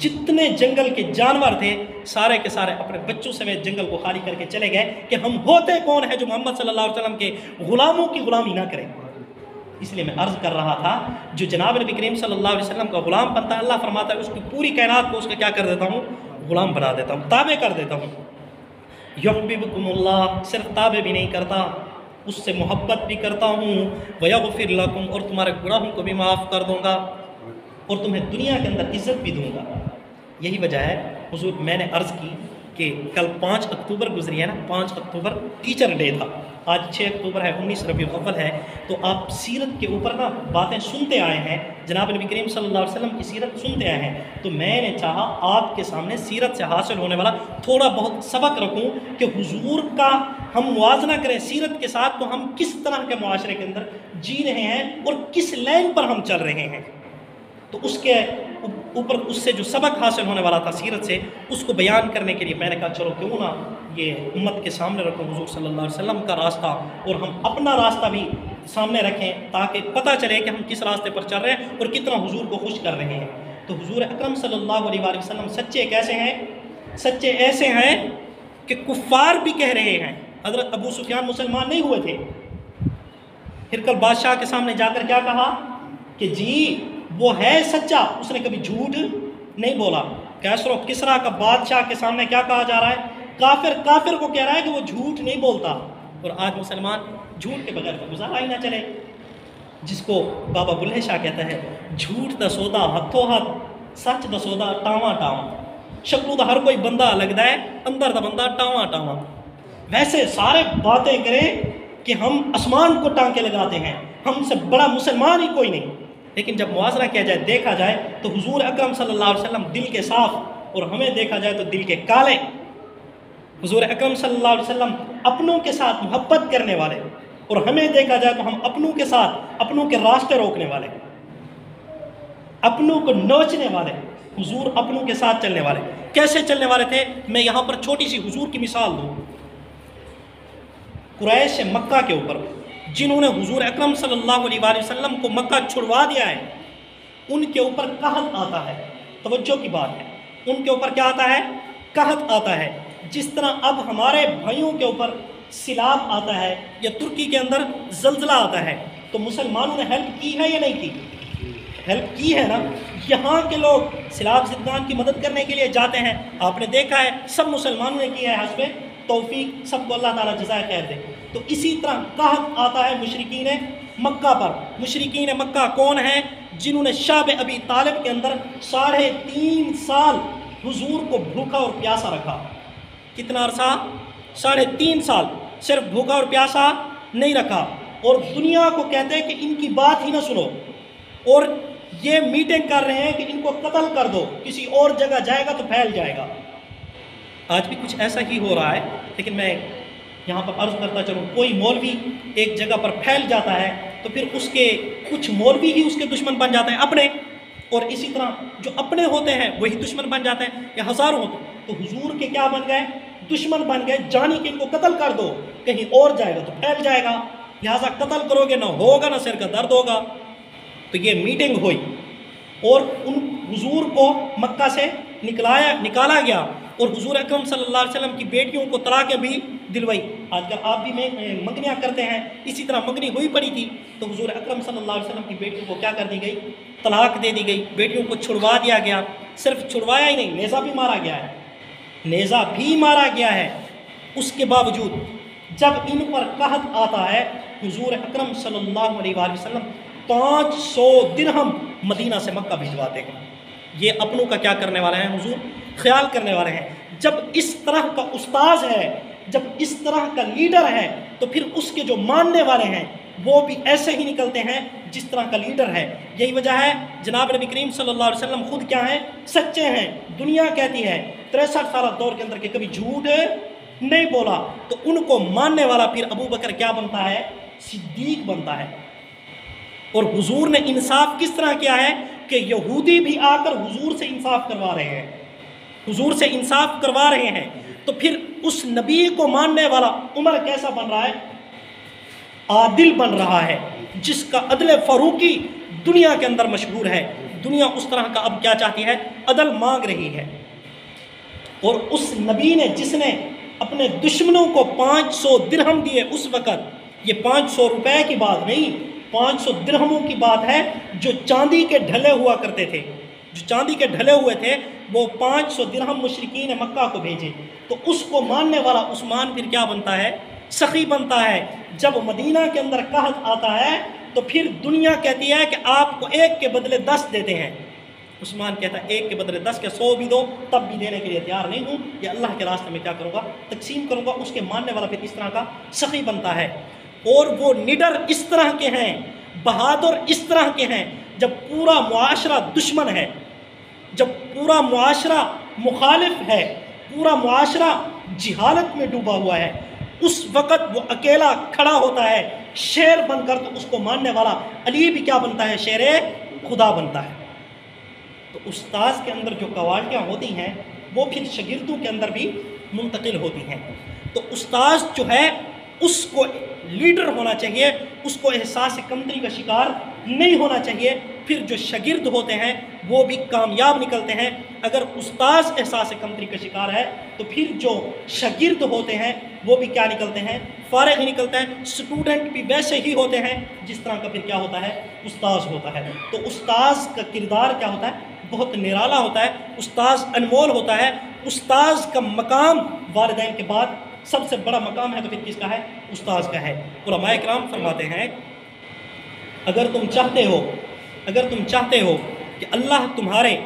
Speaker 1: جتنے جنگل کے جانور تھے سارے کے سارے اپنے بچوں سمیت جنگل کو خالی کر کے چلے گئے کہ ہم ہوتے کون ہیں جو محمد صلی اللہ علیہ وسلم کے غلاموں کی غلامی نہ کریں۔ اس لیے میں عرض کر رہا تھا جو جناب نبی کریم صلی اللہ علیہ وسلم کا غلام بنتا ہے، اللہ فرماتا ہے اس کی پوری کائنات کو اس کا کیا کر دیتا ہوں؟ غلام بنا دیتا ہوں، تابع کر دیتا ہوں۔ یحببکم اللہ، صرف تابع بھی نہیں کرتا، اس سے محبت بھی کرتا ہوں، ویغفر لکم، اور تمہارے گناہوں کو بھی معاف کر دوں گا، اور تمہیں دنیا کے اندر عزت بھی دوں گا۔ یہی وجہ ہے حضور میں نے عرض کی کہ کل 5 اکتوبر گزری ہے نا، 5 اکتوبر ٹیچر ڈے تھا، آج 6 اکتوبر ہے، 19 ربیع الاول ہے، تو آپ سیرت کے اوپر نا باتیں سنتے آئے ہیں، جناب نبی کریم صلی اللہ علیہ وسلم کی سیرت سنتے آئے ہیں، تو میں نے چاہا آپ کے سامنے سیرت سے حاصل ہونے والا تھوڑا بہت سبق رکھوں کہ حضور کا ہم موازنہ کریں سیرت کے ساتھ، تو ہم کس طرح کے معاشرے کے اندر جی رہے ہیں اور کس لائن پر ہم چل رہے ہیں۔ تو اس کے اوپر اس سے جو سبق حاصل ہونے والا تھا سیرت سے، اس کو بیان کرنے کے لیے میں نے کہا چلو کیوں نہ یہ امت کے سامنے رکھوں حضور صلی اللہ علیہ وسلم کا راستہ، اور ہم اپنا راستہ بھی سامنے رکھیں تاکہ پتہ چلے کہ ہم کس راستے پر چل رہے ہیں اور کتنا حضور کو خوش کر رہے ہیں۔ تو حضور اکرم صلی اللہ علیہ وآلہ وسلم سچے کیسے ہیں؟ سچے ایسے ہیں کہ کفار بھی کہہ رہے ہیں، حضرت ابو سفیان مسلمان نہیں ہوئے تھے، ہرقل بادشاہ کے سامنے جا کر کیا کہا کہ جی وہ ہے سچا، اس نے کبھی جھوٹ نہیں بولا۔ کیسر و کسریٰ کا بادشاہ کے سامنے کیا کہا جا رہا ہے؟ کافر کو کہہ رہا ہے کہ وہ جھوٹ نہیں بولتا، اور آج مسلمان جھوٹ کے بغیر تو گزارا ہی نہ چلے، جس کو بابا بلے شاہ کہتا ہے جھوٹ دا سودا ہتھوں ہاتھ، سچ دا سودا ٹاواں ٹاواں، شکلوں دا ہر کوئی بندہ لگتا ہے، اندر دا بندہ ٹاواں ٹاواں۔ ویسے سارے باتیں کریں کہ ہم آسمان کو ٹانکے لگاتے ہیں، ہم سے بڑا مسلمان ہی کوئی نہیں، لیکن جب موازنہ کیا جائے دیکھا جائے تو حضور اکرم صلی اللہ علیہ وسلم دل کے صاف، اور ہمیں دیکھا جائے تو دل کے کالے۔ حضور اکرم صلی اللہ علیہ وسلم اپنوں کے ساتھ محبت کرنے والے، اور ہمیں دیکھا جائے تو ہم اپنوں کے ساتھ اپنوں کے راستے روکنے والے، اپنوں کو نوچنے والے۔ حضور اپنوں کے ساتھ چلنے والے، کیسے چلنے والے تھے؟ میں یہاں پر چھوٹی سی حضور کی مثال دوں۔ قریش مکہ کے اوپر جنہوں نے حضور اکرم صلی اللہ علیہ وآلہ وسلم کو مکہ چھڑوا دیا ہے، ان کے اوپر قحط آتا ہے۔ توجہ کی بات ہے، ان کے اوپر کیا آتا ہے؟ قحط آتا ہے۔ جس طرح اب ہمارے بھائیوں کے اوپر سیلاب آتا ہے یا ترکی کے اندر زلزلہ آتا ہے، تو مسلمانوں نے ہیلپ کی ہے یا نہیں کی؟ ہیلپ کی ہے نا۔ یہاں کے لوگ سیلاب زدگان کی مدد کرنے کے لیے جاتے ہیں، آپ نے دیکھا ہے سب مسلمانوں نے کیا ہے، حسب توفیق سب کو اللہ تعالیٰ جزائے خیر دے۔ تو اسی طرح قحط آتا ہے مشرکین مکہ پر۔ مشرکین مکہ کون ہیں؟ جنہوں نے شعب ابی طالب کے اندر 3.5 سال حضور کو بھوکا اور پیاسا رکھا۔ کتنا عرصہ؟ 3.5 سال صرف بھوکا اور پیاسا نہیں رکھا، اور دنیا کو کہتے ہیں کہ ان کی بات ہی نہ سنو، اور یہ میٹنگ کر رہے ہیں کہ ان کو قتل کر دو، کسی اور جگہ جائے گا تو پھیل جائے گا۔ آج بھی کچھ ایسا ہی ہو رہا ہے، لیکن میں یہاں پر عرض کرتا چلوں، کوئی مولوی ایک جگہ پر پھیل جاتا ہے تو پھر اس کے کچھ مولوی ہی اس کے دشمن بن جاتے ہیں اپنے، اور اسی طرح جو اپنے ہوتے ہیں وہی دشمن بن جاتے ہیں، یا ہزاروں ہوتے ہیں۔ تو حضور کے کیا بن گئے؟ دشمن بن گئے، جانی کہ ان کو قتل کر دو، کہیں اور جائے گا تو پھیل جائے گا، لہٰذا قتل کرو گے نہ ہوگا نہ سر کا درد ہوگا۔ تو یہ میٹنگ ہوئی اور ان حضور کو مکہ سے نکالا گیا، اور حضور اکرم صلی اللہ علیہ وسلم کی بیٹیوں کو طلاقیں بھی دلوائی۔ آج کل آپ بھی منگنیاں کرتے ہیں، اسی طرح منگنی ہوئی پڑی تھی، تو حضور اکرم صلی اللہ علیہ وسلم کی بیٹیوں کو کیا کر دی گئی؟ طلاق دے دی گئی، بیٹیوں کو چھڑوا دیا گیا۔ صرف چھڑوایا ہی نہیں، نیزہ بھی مارا گیا ہے، نیزہ بھی مارا گیا ہے۔ اس کے باوجود جب ان پر قحط آتا ہے، حضور اکرم صلی اللہ علیہ وآلہ وسلم 500 درہم مدینہ سے مکہ بھجواتے ہیں۔ یہ اپنوں کا کیا کرنے والے ہیں حضور؟ خیال کرنے والے ہیں۔ جب اس طرح کا استاذ ہے، جب اس طرح کا لیڈر ہے، تو پھر اس کے جو ماننے والے ہیں وہ بھی ایسے ہی نکلتے ہیں جس طرح کا لیڈر ہے۔ یہی وجہ ہے جناب نبی کریم صلی اللہ علیہ وسلم خود کیا ہیں؟ سچے ہیں۔ دنیا کہتی ہے 63 سالہ دور کے اندر کہ کبھی جھوٹ نہیں بولا، تو ان کو ماننے والا پھر ابو بکر کیا بنتا ہے؟ صدیق بنتا ہے۔ اور حضور نے انصاف کس طرح کیا ہے کہ یہودی بھی آ کر حضور سے انصاف کروا رہے ہیں، حضور سے انصاف کروا رہے ہیں۔ تو پھر اس نبی کو ماننے والا عمر کیسا بن رہا ہے؟ عادل بن رہا ہے، جس کا عدل فاروقی دنیا کے اندر مشہور ہے۔ دنیا اس طرح کا اب کیا چاہتی ہے؟ عدل مانگ رہی ہے۔ اور اس نبی نے جس نے اپنے دشمنوں کو 500 درہم دیے اس وقت، یہ 500 روپے کی بات نہیں، 500 درہموں کی بات ہے، جو چاندی کے ڈھلے ہوا کرتے تھے، جو چاندی کے ڈھلے ہوئے تھے، وہ 500 درہم مشرکین مکہ کو بھیجے۔ تو اس کو ماننے والا عثمان پھر کیا بنتا ہے؟ سخی بنتا ہے۔ جب مدینہ کے اندر قحط آتا ہے تو پھر دنیا کہتی ہے کہ آپ کو 1 کے بدلے 10 دیتے ہیں، عثمان کہتا ہے 1 کے بدلے 10 کے 100 بھی دو، تب بھی دینے کے لیے تیار نہیں ہوں، یہ اللہ کے راستے میں کیا کروں گا؟ تقسیم کروں گا۔ اس کے ماننے والا پھر اس طرح کا سخی بنتا ہے۔ اور وہ نڈر اس طرح کے ہیں، بہادر اس طرح کے ہیں، جب پورا معاشرہ دشمن ہے، جب پورا معاشرہ مخالف ہے، پورا معاشرہ جہالت میں ڈوبا ہوا ہے، اس وقت وہ اکیلا کھڑا ہوتا ہے شیر بن کر، تو اس کو ماننے والا علی بھی کیا بنتا ہے؟ شیر خدا بنتا ہے۔ تو استاذ کے اندر جو کوالٹیاں ہوتی ہیں وہ پھر شاگردوں کے اندر بھی منتقل ہوتی ہیں۔ تو استاذ جو ہے اس کو لیڈر ہونا چاہیے، اس کو احساس کمتری کا شکار نہیں ہونا چاہیے۔ پھر جو شاگرد ہوتے ہیں وہ بھی کامیاب نکلتے ہیں۔ اگر استاذ احساس کمتری کا شکار ہے تو پھر جو شاگرد ہوتے ہیں وہ بھی کیا نکلتے ہیں؟ فارغ ہی نکلتے ہیں۔ اسٹوڈنٹ بھی ویسے ہی ہوتے ہیں جس طرح کا پھر کیا ہوتا ہے؟ استاذ ہوتا ہے۔ تو استاذ کا کردار کیا ہوتا ہے؟ بہت نرالا ہوتا ہے، استاذ انمول ہوتا ہے۔ استاذ کا مقام والدین کے بعد سب سے بڑا مقام ہے، تو پھر کس کا ہے؟ استاذ کا ہے۔ علماء اکرام فرماتے ہیں اگر تم چاہتے ہو کہ اللہ تمہارے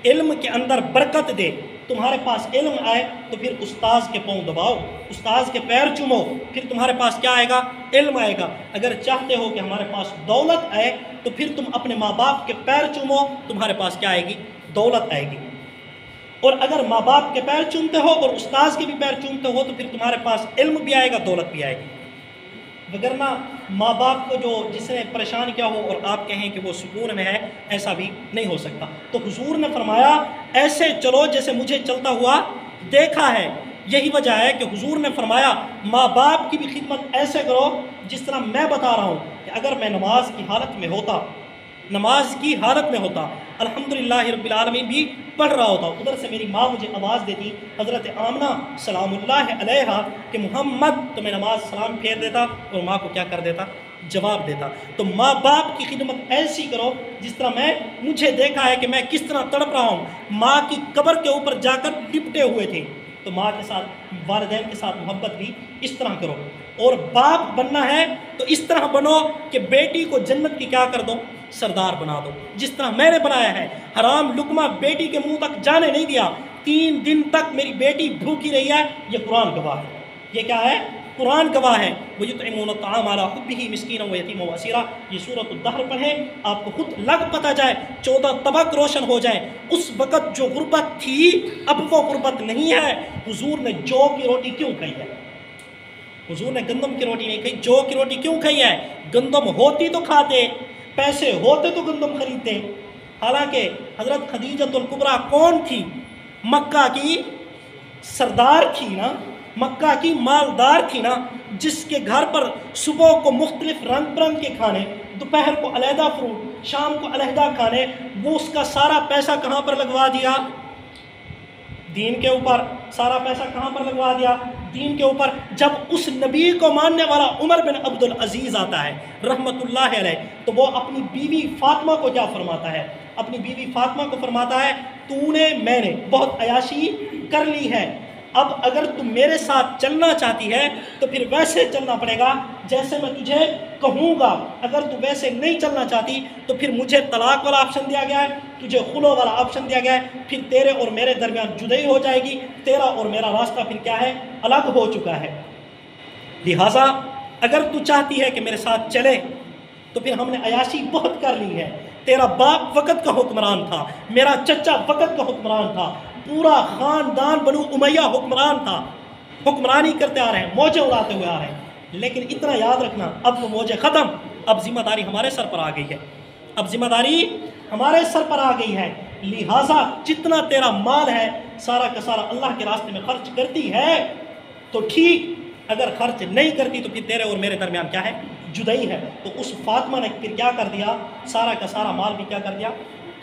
Speaker 1: علم کے اندر برکت دے، تمہارے پاس علم آئے، تو پھر استاذ کے پاؤں دباؤ، استاذ کے پیر چومو، پھر تمہارے پاس کیا آئے گا؟ علم آئے گا۔ اگر چاہتے ہو کہ ہمارے پاس دولت آئے تو پھر تم اپنے ماں باپ کے پیر چومو، تمہارے پاس کیا آئے گی؟ دولت آئے گی۔ اور اگر ماں باپ کے پیر چومتے ہو اور استاذ کے بھی پیر چومتے ہو تو پھر تمہارے پاس علم بھی آئے گا، دولت بھی آئے گی۔ وگرنہ ماں باپ کو جو جس نے پریشان کیا ہو اور آپ کہیں کہ وہ سکون میں ہے، ایسا بھی نہیں ہو سکتا۔ تو حضور نے فرمایا ایسے چلو جیسے مجھے چلتا ہوا دیکھا ہے۔ یہی وجہ ہے کہ حضور نے فرمایا ماں باپ کی بھی خدمت ایسے کرو جس طرح میں بتا رہا ہوں کہ اگر میں نماز کی حالت میں ہوتا نماز کی حالت میں ہوتا، الحمدللہ رب العالمین بھی پڑھ رہا ہوتا، ادھر سے میری ماں مجھے آواز دیتی حضرت آمنہ سلام اللہ علیہا کہ محمد، تو میں نماز سلام پھیر دیتا اور ماں کو کیا کر دیتا؟ جواب دیتا۔ تو ماں باپ کی خدمت ایسی کرو جس طرح مجھے دیکھا ہے کہ میں کس طرح تڑپ رہا ہوں، ماں کی قبر کے اوپر جا کر لپٹے ہوئے تھے، تو ماں کے ساتھ، والدین کے ساتھ محبت بھی اس طرح کرو۔ اور باپ بننا ہے تو اس طرح بنو کہ بیٹی کو جنت کی کیا کر دو؟ سردار بنا دو، جس طرح میں نے بنایا ہے۔ حرام لقمہ بیٹی کے منہ تک جانے نہیں دیا، 3 دن تک میری بیٹی بھوکی رہی ہے، یہ قرآن گواہ ہے۔ یہ کیا ہے؟ قرآن گواہ ہے۔ وَيُطْعِمُونَ الطَّعَامَ عَلَىٰ حُبِّهِ مِسْكِينًا وَيَتِيمًا وَأَسِيرًا، یہ سورۃ الدہر پڑھیں، آپ کو خود لگ پتہ جائے، 14 طبق روشن ہو جائیں۔ اس وقت جو غربت تھی اب وہ غربت نہیں ہے۔ حضور نے جو کی روٹی کیوں کھائی ہے؟ حضور نے گندم کی روٹی نہیں کھائی، جو کی روٹی کیوں کھائی ہے؟ گندم ہوتی تو کھاتے، پیسے ہوتے تو گندم خریدتے۔ حالانکہ حضرت خدیجۃ الکبریٰ کون تھی؟ مکہ کی سردار تھی نا، مکہ کی مالدار تھی نا، جس کے گھر پر صبح کو مختلف رنگ برنگ کے کھانے، دوپہر کو علیحدہ فروٹ، شام کو علیحدہ کھانے، وہ اس کا سارا پیسہ کہاں پر لگوا دیا؟ دین کے اوپر۔ سارا پیسہ کہاں پر لگوا دیا؟ دین کے اوپر۔ جب اس نبی کو ماننے والا عمر بن عبد العزیز آتا ہے رحمت اللہ علیہ، تو وہ اپنی بیوی فاطمہ کو کیا فرماتا ہے؟ اپنی بیوی فاطمہ کو فرماتا ہے تو نے میں نے بہت عیاشی کر لی ہے، اب اگر تم میرے ساتھ چلنا چاہتی ہے تو پھر ویسے چلنا پڑے گا جیسے میں تجھے کہوں گا، اگر تو ویسے نہیں چلنا چاہتی تو پھر مجھے طلاق والا آپشن دیا گیا ہے، تجھے خلو والا آپشن دیا گیا ہے، پھر تیرے اور میرے درمیان جدائی ہو جائے گی، تیرا اور میرا راستہ پھر کیا ہے؟ الگ ہو چکا ہے۔ لہٰذا اگر تو چاہتی ہے کہ میرے ساتھ چلے تو پھر ہم نے عیاشی بہت کر لی ہے، تیرا باپ وقت کا حکمران تھا، میرا چچا وقت کا حکمران تھا، پورا خاندان بنو امیہ حکمران تھا، حکمرانی کرتے آ رہے ہیں، موجیں اڑاتے ہوئے آ رہے ہیں، لیکن اتنا یاد رکھنا اب وہ موجیں ختم، اب ذمہ داری ہمارے سر پر آ گئی ہے، اب ذمہ داری ہمارے سر پر آ گئی ہے۔ لہٰذا جتنا تیرا مال ہے سارا کا سارا اللہ کے راستے میں خرچ کرتی ہے تو ٹھیک، اگر خرچ نہیں کرتی تو پھر تیرے اور میرے درمیان کیا ہے؟ جدائی ہے۔ تو اس فاطمہ نے پھر کیا کر دیا؟ سارا کا سارا مال بھی کیا کر دیا؟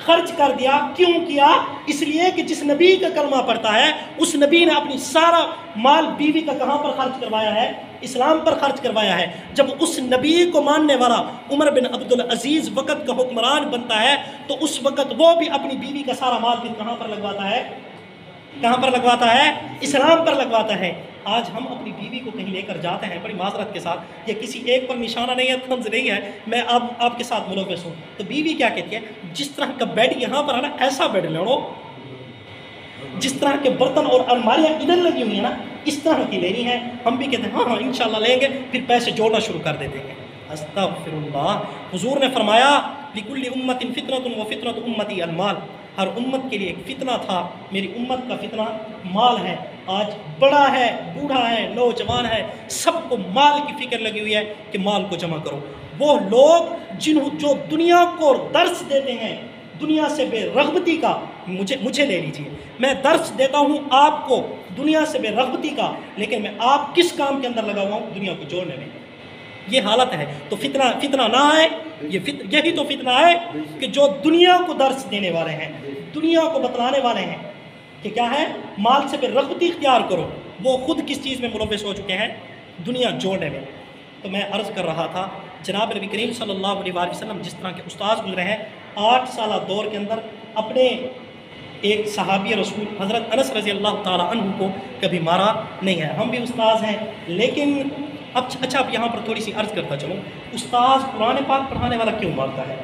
Speaker 1: خرچ کر دیا۔ کیوں کیا؟ اس لیے کہ جس نبی کا کلمہ پڑھتا ہے اس نبی نے اپنی سارا مال بیوی کا کہاں پر خرچ کروایا ہے؟ اسلام پر خرچ کروایا ہے۔ جب اس نبی کو ماننے والا عمر بن عبد العزیز وقت کا حکمران بنتا ہے تو اس وقت وہ بھی اپنی بیوی کا سارا مال پھر کہاں پر لگواتا ہے؟ کہاں پر لگواتا ہے؟ اسلام پر لگواتا ہے۔ آج ہم اپنی بیوی کو کہیں لے کر جاتے ہیں، بڑی معذرت کے ساتھ، یہ کسی ایک پر نشانہ نہیں ہے، طنز نہیں ہے، میں اب آپ کے ساتھ ملوث ہوں، تو بیوی کیا کہتی ہے؟ جس طرح کا بیڈ یہاں پر ہے نا ایسا بیڈ لڑو، جس طرح کے برتن اور الماریاں ادھر لگی ہوئی ہیں نا اس طرح کی لینی ہے۔ ہم بھی کہتے ہیں ہاں ہاں انشاءاللہ لیں گے، پھر پیسے جوڑنا شروع کر دیتے ہیں۔ استغفر اللہ۔ حضور نے فرمایا لِكُلِّ أُمَّةٍ فِطْنَةٌ وَفِطْنَةُ أُمَّتِي الْمَالِ، ہر امت کے لیے ایک فتنہ تھا، میری امت کا فتنہ مال ہے۔ آج بڑا ہے، بوڑھا ہے، نوجوان ہے، سب کو مال کی فکر لگی ہوئی ہے کہ مال کو جمع کرو۔ وہ لوگ جو دنیا کو درس دیتے ہیں، دنیا سے بے رغبتی کا، مجھے لے لیجئے، میں درس دیتا ہوں آپ کو دنیا سے بے رغبتی کا، لیکن میں آپ کس کام کے اندر لگا ہوا ہوں؟ دنیا کو جوڑنے میں۔ یہ حالت ہے۔ تو فتنہ نہ آئے، یہی تو فتنہ ہے کہ جو دنیا کو درس دینے والے ہیں، دنیا کو بتلانے والے ہیں کہ کیا ہے؟ مال سے بے رغبتی اختیار کرو، وہ خود کس چیز میں ملوث ہو چکے ہیں؟ دنیا جوڑنے میں۔ تو میں عرض کر رہا تھا جناب نبی کریم صلی اللہ علیہ وسلم جس طرح کے استاذ گزرے ہیں، 8 سالہ دور کے اندر اپنے ایک صحابی رسول حضرت انس رضی اللہ تعالیٰ عنہ کو کبھی مارا نہیں ہے۔ ہم بھی استاذ ہیں، لیکن اچھا اب یہاں پر تھوڑی سی عرض کرتا چلوں، استاذ قرآن پاک پڑھانے والا کیوں مارتا ہے؟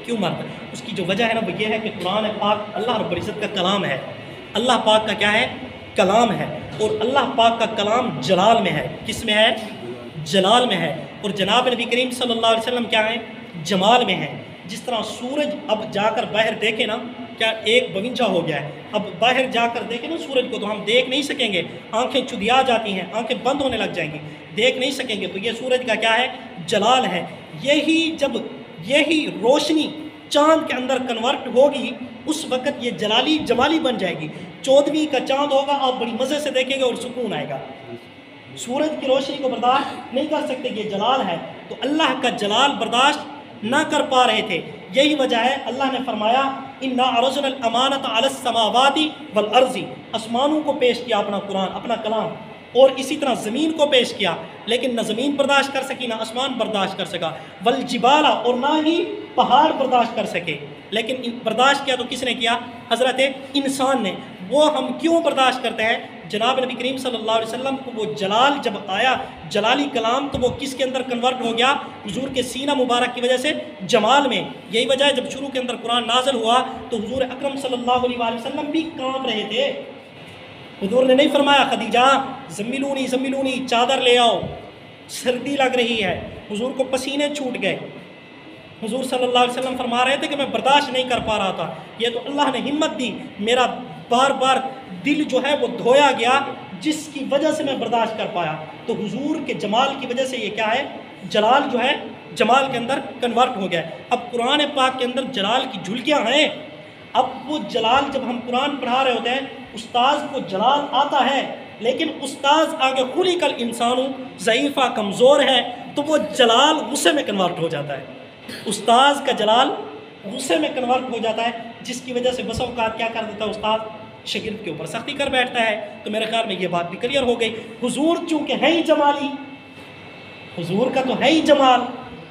Speaker 1: کیوں مارتا ہے؟ اس کی جو وجہ ہے نا وہ یہ ہے کہ قرآن پاک اللہ رب العزت کا کلام ہے، اللہ پاک کا کیا ہے؟ کلام ہے، اور اللہ پاک کا کلام جلال میں ہے۔ کس میں ہے؟ جلال میں ہے۔ اور جناب نبی کریم صلی اللہ علیہ وسلم کیا ہے؟ جمال میں ہے۔ جس طرح سورج اب جا کر باہر دیکھے نا، کیا ایک 52 ہو گیا ہے، اب باہر جا کر دیکھیں نا سورج کو تو ہم دیکھ نہیں سکیں گے، آنکھیں چدیا جاتی ہیں، آنکھیں بند ہونے لگ جائیں گی، دیکھ نہیں سکیں گے۔ تو یہ سورج کا کیا ہے؟ جلال ہے۔ یہی روشنی چاند کے اندر کنورٹ ہوگی اس وقت یہ جمالی بن جائے گی۔ 14ویں کا چاند ہوگا، آپ بڑی مزے سے دیکھیں گے اور سکون آئے گا۔ سورج کی روشنی کو برداشت نہیں کر سکتے، یہ جلال ہے۔ تو اللہ کا جلال برداشت نہ کر پا رہے تھے۔ یہی وجہ ہے اللہ نے فرمایا اِنَّا عَرَضْنَا الْأَمَانَةَ عَلَى السَّمَاوَاتِ وَالْأَرْضِ، آسمانوں کو پیش کیا اپنا قرآن، اپنا کلام، اور اسی طرح زمین کو پیش کیا، لیکن نہ زمین برداشت کر سکی، نہ آسمان برداشت کر سکا، والجبال، اور نہ ہی پہاڑ برداشت کر سکے، لیکن برداشت کیا تو کس نے کیا؟ حضرت انسان نے۔ وہ ہم کیوں برداشت کرتے ہیں؟ جناب نبی کریم صلی اللہ علیہ وسلم کو وہ جلال جب آیا، جلالی کلام، تو وہ کس کے اندر کنورٹ ہو گیا؟ حضور کے سینہ مبارک کی وجہ سے جمال میں۔ یہی وجہ ہے جب شروع کے اندر قرآن نازل ہوا تو حضور اکرم صلی اللہ علیہ وآلہ وسلم بھی کانپ رہے تھے۔ حضور نے نہیں فرمایا خدیجہ زملونی زملونی، چادر لے آؤ، سردی لگ رہی ہے، حضور کو پسینے چھوٹ گئے۔ حضور صلی اللہ علیہ وسلم فرما رہے تھے کہ میں برداشت نہیں کر پا رہا تھا، یہ تو اللہ نے ہمت دی، میرا بار بار دل جو ہے وہ دھویا گیا، جس کی وجہ سے میں برداشت کر پایا۔ تو حضور کے جمال کی وجہ سے یہ کیا ہے؟ جلال جو ہے جمال کے اندر کنورٹ ہو گیا۔ اب قرآن پاک کے اندر جلال کی جھلکیاں ہیں۔ اب وہ جلال جب ہم قرآن پڑھا رہے ہوتے ہیں، استاذ کو جلال آتا ہے، لیکن استاذ آگے خلق الانسان ضعیفہ، کمزور ہے، تو وہ جلال غصے میں کنورٹ ہو جاتا ہے۔ استاذ کا جلال غصے میں کنورٹ ہو جاتا ہے، جس کی وجہ سے بس اوقات کیا کر دیتا ہے استاذ؟ شاگرد کے اوپر سختی کر بیٹھتا ہے۔ تو میرے خیال میں یہ بات بھی کلیئر ہو گئی۔ حضور چونکہ ہے ہی جمالی، حضور کا تو ہے ہی جمال،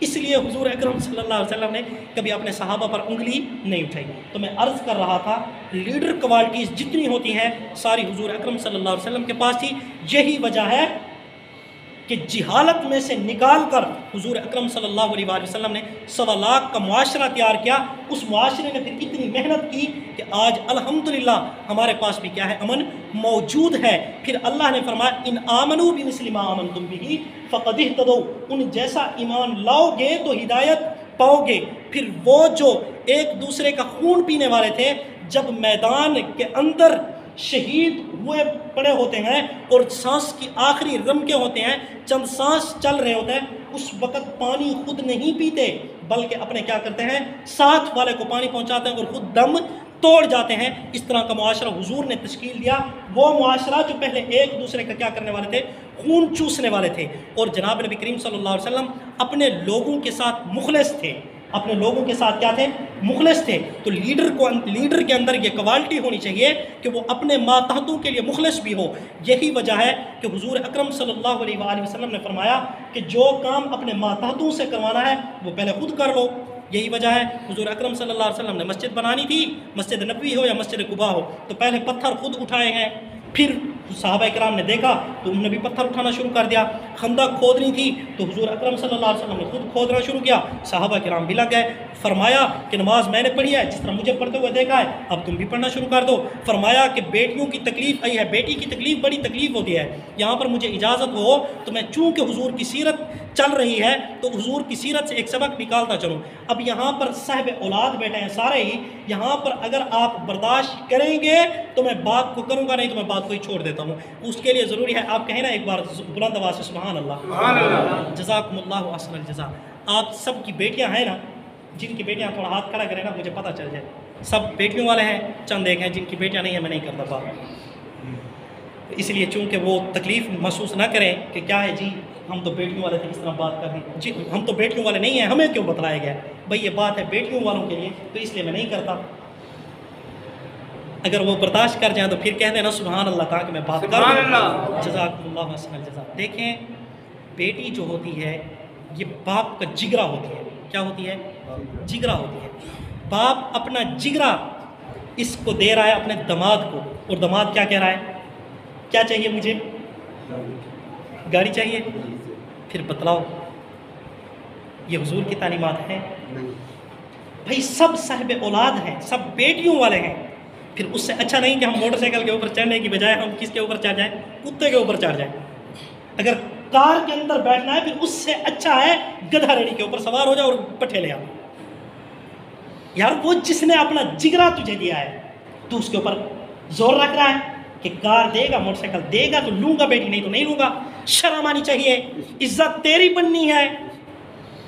Speaker 1: اس لیے حضور اکرم صلی اللہ علیہ وسلم نے کبھی اپنے صحابہ پر انگلی نہیں اٹھائی۔ تو میں عرض کر رہا تھا لیڈر کوالٹیز جتنی ہوتی ہیں ساری حضور اکرم صلی اللہ علیہ وسلم کے پاس تھی۔ یہی وجہ ہے کہ جہالت میں سے نکال کر حضور اکرم صلی اللہ علیہ وآلہ وسلم نے 1.25 لاکھ کا معاشرہ تیار کیا۔ اس معاشرے نے پھر اتنی محنت کی کہ آج الحمدللہ ہمارے پاس بھی کیا ہے؟ امن موجود ہے۔ پھر اللہ نے فرمایا ان آمنوا بمثل ما آمنتم بہ فقد اہتدوا، ان جیسا ایمان لاؤ گے تو ہدایت پاؤ گے۔ پھر وہ جو ایک دوسرے کا خون پینے والے تھے، جب میدان کے اندر شہید ہوئے پڑے ہوتے ہیں اور سانس کی آخری رمقے ہوتے ہیں، چند سانس چل رہے ہوتے ہیں، اس وقت پانی خود نہیں پیتے بلکہ اپنے کیا کرتے ہیں؟ ساتھ والے کو پانی پہنچاتے ہیں اور خود دم توڑ جاتے ہیں۔ اس طرح کا معاشرہ حضور نے تشکیل دیا، وہ معاشرہ جو پہلے ایک دوسرے کا کیا کرنے والے تھے؟ خون چوسنے والے تھے۔ اور جناب نبی کریم صلی اللہ علیہ وسلم اپنے لوگوں کے ساتھ مخلص تھے، اپنے لوگوں کے ساتھ کیا تھے؟ مخلص تھے۔ تو لیڈر کے اندر یہ کوالٹی ہونی چاہیے کہ وہ اپنے ماتحتوں کے لیے مخلص بھی ہو۔ یہی وجہ ہے کہ حضور اکرم صلی اللہ علیہ وآلہ وسلم نے فرمایا کہ جو کام اپنے ماتحتوں سے کروانا ہے وہ پہلے خود کر لو۔ یہی وجہ ہے حضور اکرم صلی اللہ علیہ وسلم نے مسجد بنانی تھی، مسجد نبوی ہو یا مسجد قباء ہو، تو پہلے پتھر خود اٹھائے ہیں، پھر صحابہ کرام نے دیکھا تو انہوں نے بھی پتھر اٹھانا شروع کر دیا۔ خندق کھودنی تھی تو حضور اکرم صلی اللہ علیہ وسلم نے خود کھودنا شروع کیا، صحابہ کرام بھی لگ گئے۔ فرمایا کہ نماز میں نے پڑھی ہے، جس طرح مجھے پڑھتے ہوئے دیکھا ہے، اب تم بھی پڑھنا شروع کر دو۔ فرمایا کہ بیٹیوں کی تکلیف آئی ہے، بیٹی کی تکلیف بڑی تکلیف ہوتی ہے، یہاں پر مجھے اجازت ہو تو میں چونکہ حضور کی سیرت چل رہی ہے تو حضور کی سیرت سے ایک سبق نکالتا چلوں۔ اب یہاں پر صاحب اولاد بیٹھے ہیں سارے ہی، یہاں پر اگر آپ برداشت کریں گے تو میں بات کو کروں گا، نہیں تو میں بات کو ہی چھوڑ دیتا ہوں۔ اس کے لیے ضروری ہے آپ کہیں نا ایک بار بلند آواز سے سبحان اللہ، جزاکم اللہ احسن الجزا۔ آپ سب کی بیٹیاں ہیں نا، جن کی بیٹیاں تھوڑا ہاتھ کھڑا کریں نا مجھے پتہ چل جائے، سب بیٹیوں والے ہیں، چند ایک ہیں جن کی بیٹیاں نہیں ہیں، میں نہیں کرتا بات، اس لیے چونکہ وہ تکلیف محسوس نہ کریں کہ کیا ہے جی ہم تو بیٹیوں والے تھے اس طرح بات کر رہے ہیں، جی ہم تو بیٹیوں والے نہیں ہیں، ہمیں کیوں بتلایا گیا؟ بھئی یہ بات ہے بیٹیوں والوں کے لیے، تو اس لیے میں نہیں کرتا۔ اگر وہ برداشت کر جائیں تو پھر کہہ دینا سبحان اللہ تاکہ میں بات کروں۔ جزاکم اللہ احسن الجزا۔ دیکھیں بیٹی جو ہوتی ہے یہ باپ کا جگرا ہوتی ہے، کیا ہوتی ہے؟ جگرا ہوتی ہے۔ باپ اپنا جگرا اس کو دے رہا ہے اپنے دماد کو، اور دماد کیا کہہ رہا ہے؟ کیا چاہیے مجھے؟ گاڑی چاہیے؟ پھر بتلاؤ یہ حضور کی تعلیمات ہیں؟ بھائی سب صاحب اولاد ہیں، سب بیٹیوں والے ہیں، پھر اس سے اچھا نہیں کہ ہم موٹر سائیکل کے اوپر چڑھنے کی بجائے ہم کس کے اوپر چڑھ جائیں؟ کتے کے اوپر چڑھ جائیں۔ اگر کار کے اندر بیٹھنا ہے پھر اس سے اچھا ہے گدھا ریڑھی کے اوپر سوار ہو جائے اور پٹھے لے آؤ۔ یار وہ جس نے اپنا جگرا تجھے دیا ہے تو اس کے اوپر زور رکھ رہا ہے کہ کار دے گا، موٹر سائیکل دے گا تو لوں گا بیٹی، نہیں تو نہیں لوں گا۔ شرم آنی چاہیے، عزت تیری بننی ہے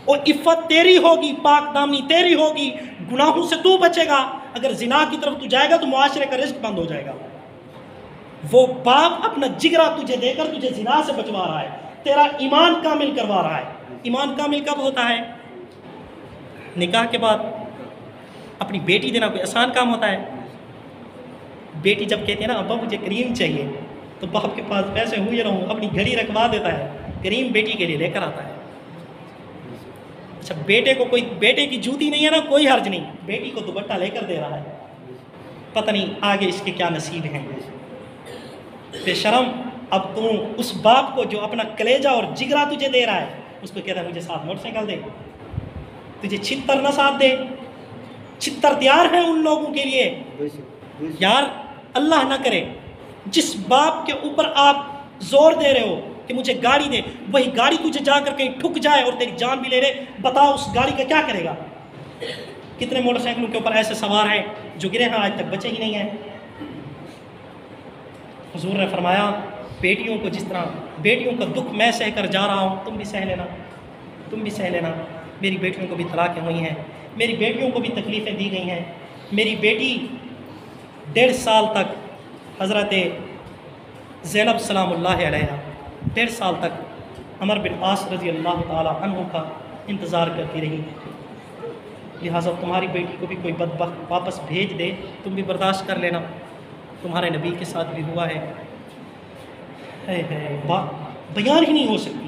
Speaker 1: اور عفت تیری ہوگی، پاک دامنی تیری ہوگی، گناہوں سے تو بچے گا۔ اگر زنا کی طرف تو جائے گا تو معاشرے کا رزق بند ہو جائے گا۔ وہ باپ اپنا جگرا تجھے دے کر تجھے زنا سے بچوا رہا ہے، تیرا ایمان کامل کروا رہا ہے۔ ایمان کامل کب ہوتا ہے؟ نکاح کے بعد اپنی بیٹی دینا کوئی آسان کام ہوتا ہے؟ بیٹی جب کہتی ہے نا ابا مجھے کریم چاہیے، تو باپ کے پاس پیسے ہوں یا نہ ہوں اپنی گھڑی رکھوا دیتا ہے، کریم بیٹی کے لیے لے کر آتا ہے۔ اچھا بیٹے کو کوئی بیٹے کی جوتی نہیں ہے نا، کوئی حرج نہیں، بیٹی کو دوپٹہ لے کر دے رہا ہے، پتہ نہیں آگے اس کے کیا نصیب ہیں۔ بے شرم، اب تو اس باپ کو جو اپنا کلیجہ اور جگرا تجھے دے رہا ہے اس کو کہتا ہے مجھے ساتھ موٹر سائیکل دے، تجھے چھتر نہ ساتھ دے، چھتر تیار ہیں ان لوگوں کے لیے۔ یار اللہ نہ کرے جس باپ کے اوپر آپ زور دے رہے ہو کہ مجھے گاڑی دے، وہی گاڑی تجھے جا کر کہیں ٹھک جائے اور تیری جان بھی لے لے، بتاؤ اس گاڑی کا کیا کرے گا؟ کتنے موٹر سائیکلوں کے اوپر ایسے سوار ہیں جو گرے ہیں آج تک بچے ہی نہیں ہیں۔ حضور نے فرمایا بیٹیوں کو جس طرح بیٹیوں کا دکھ میں سہ کر جا رہا ہوں تم بھی سہ لینا، تم بھی سہ لینا۔ میری بیٹیوں کو بھی طلاقیں ہوئی ہیں، میری بیٹیوں کو بھی تکلیفیں دی گئی ہیں۔ میری بیٹی 1.5 سال تک حضرت زینب سلام اللہ علیہا 1.5 سال تک عمر بن عاص رضی اللہ تعالی عنہ کا انتظار کرتی رہی، لہٰذا تمہاری بیٹی کو بھی کوئی بدبخت واپس بھیج دے تم بھی برداشت کر لینا، تمہارے نبی کے ساتھ بھی ہوا ہے۔ بیان ہی نہیں ہو سکتی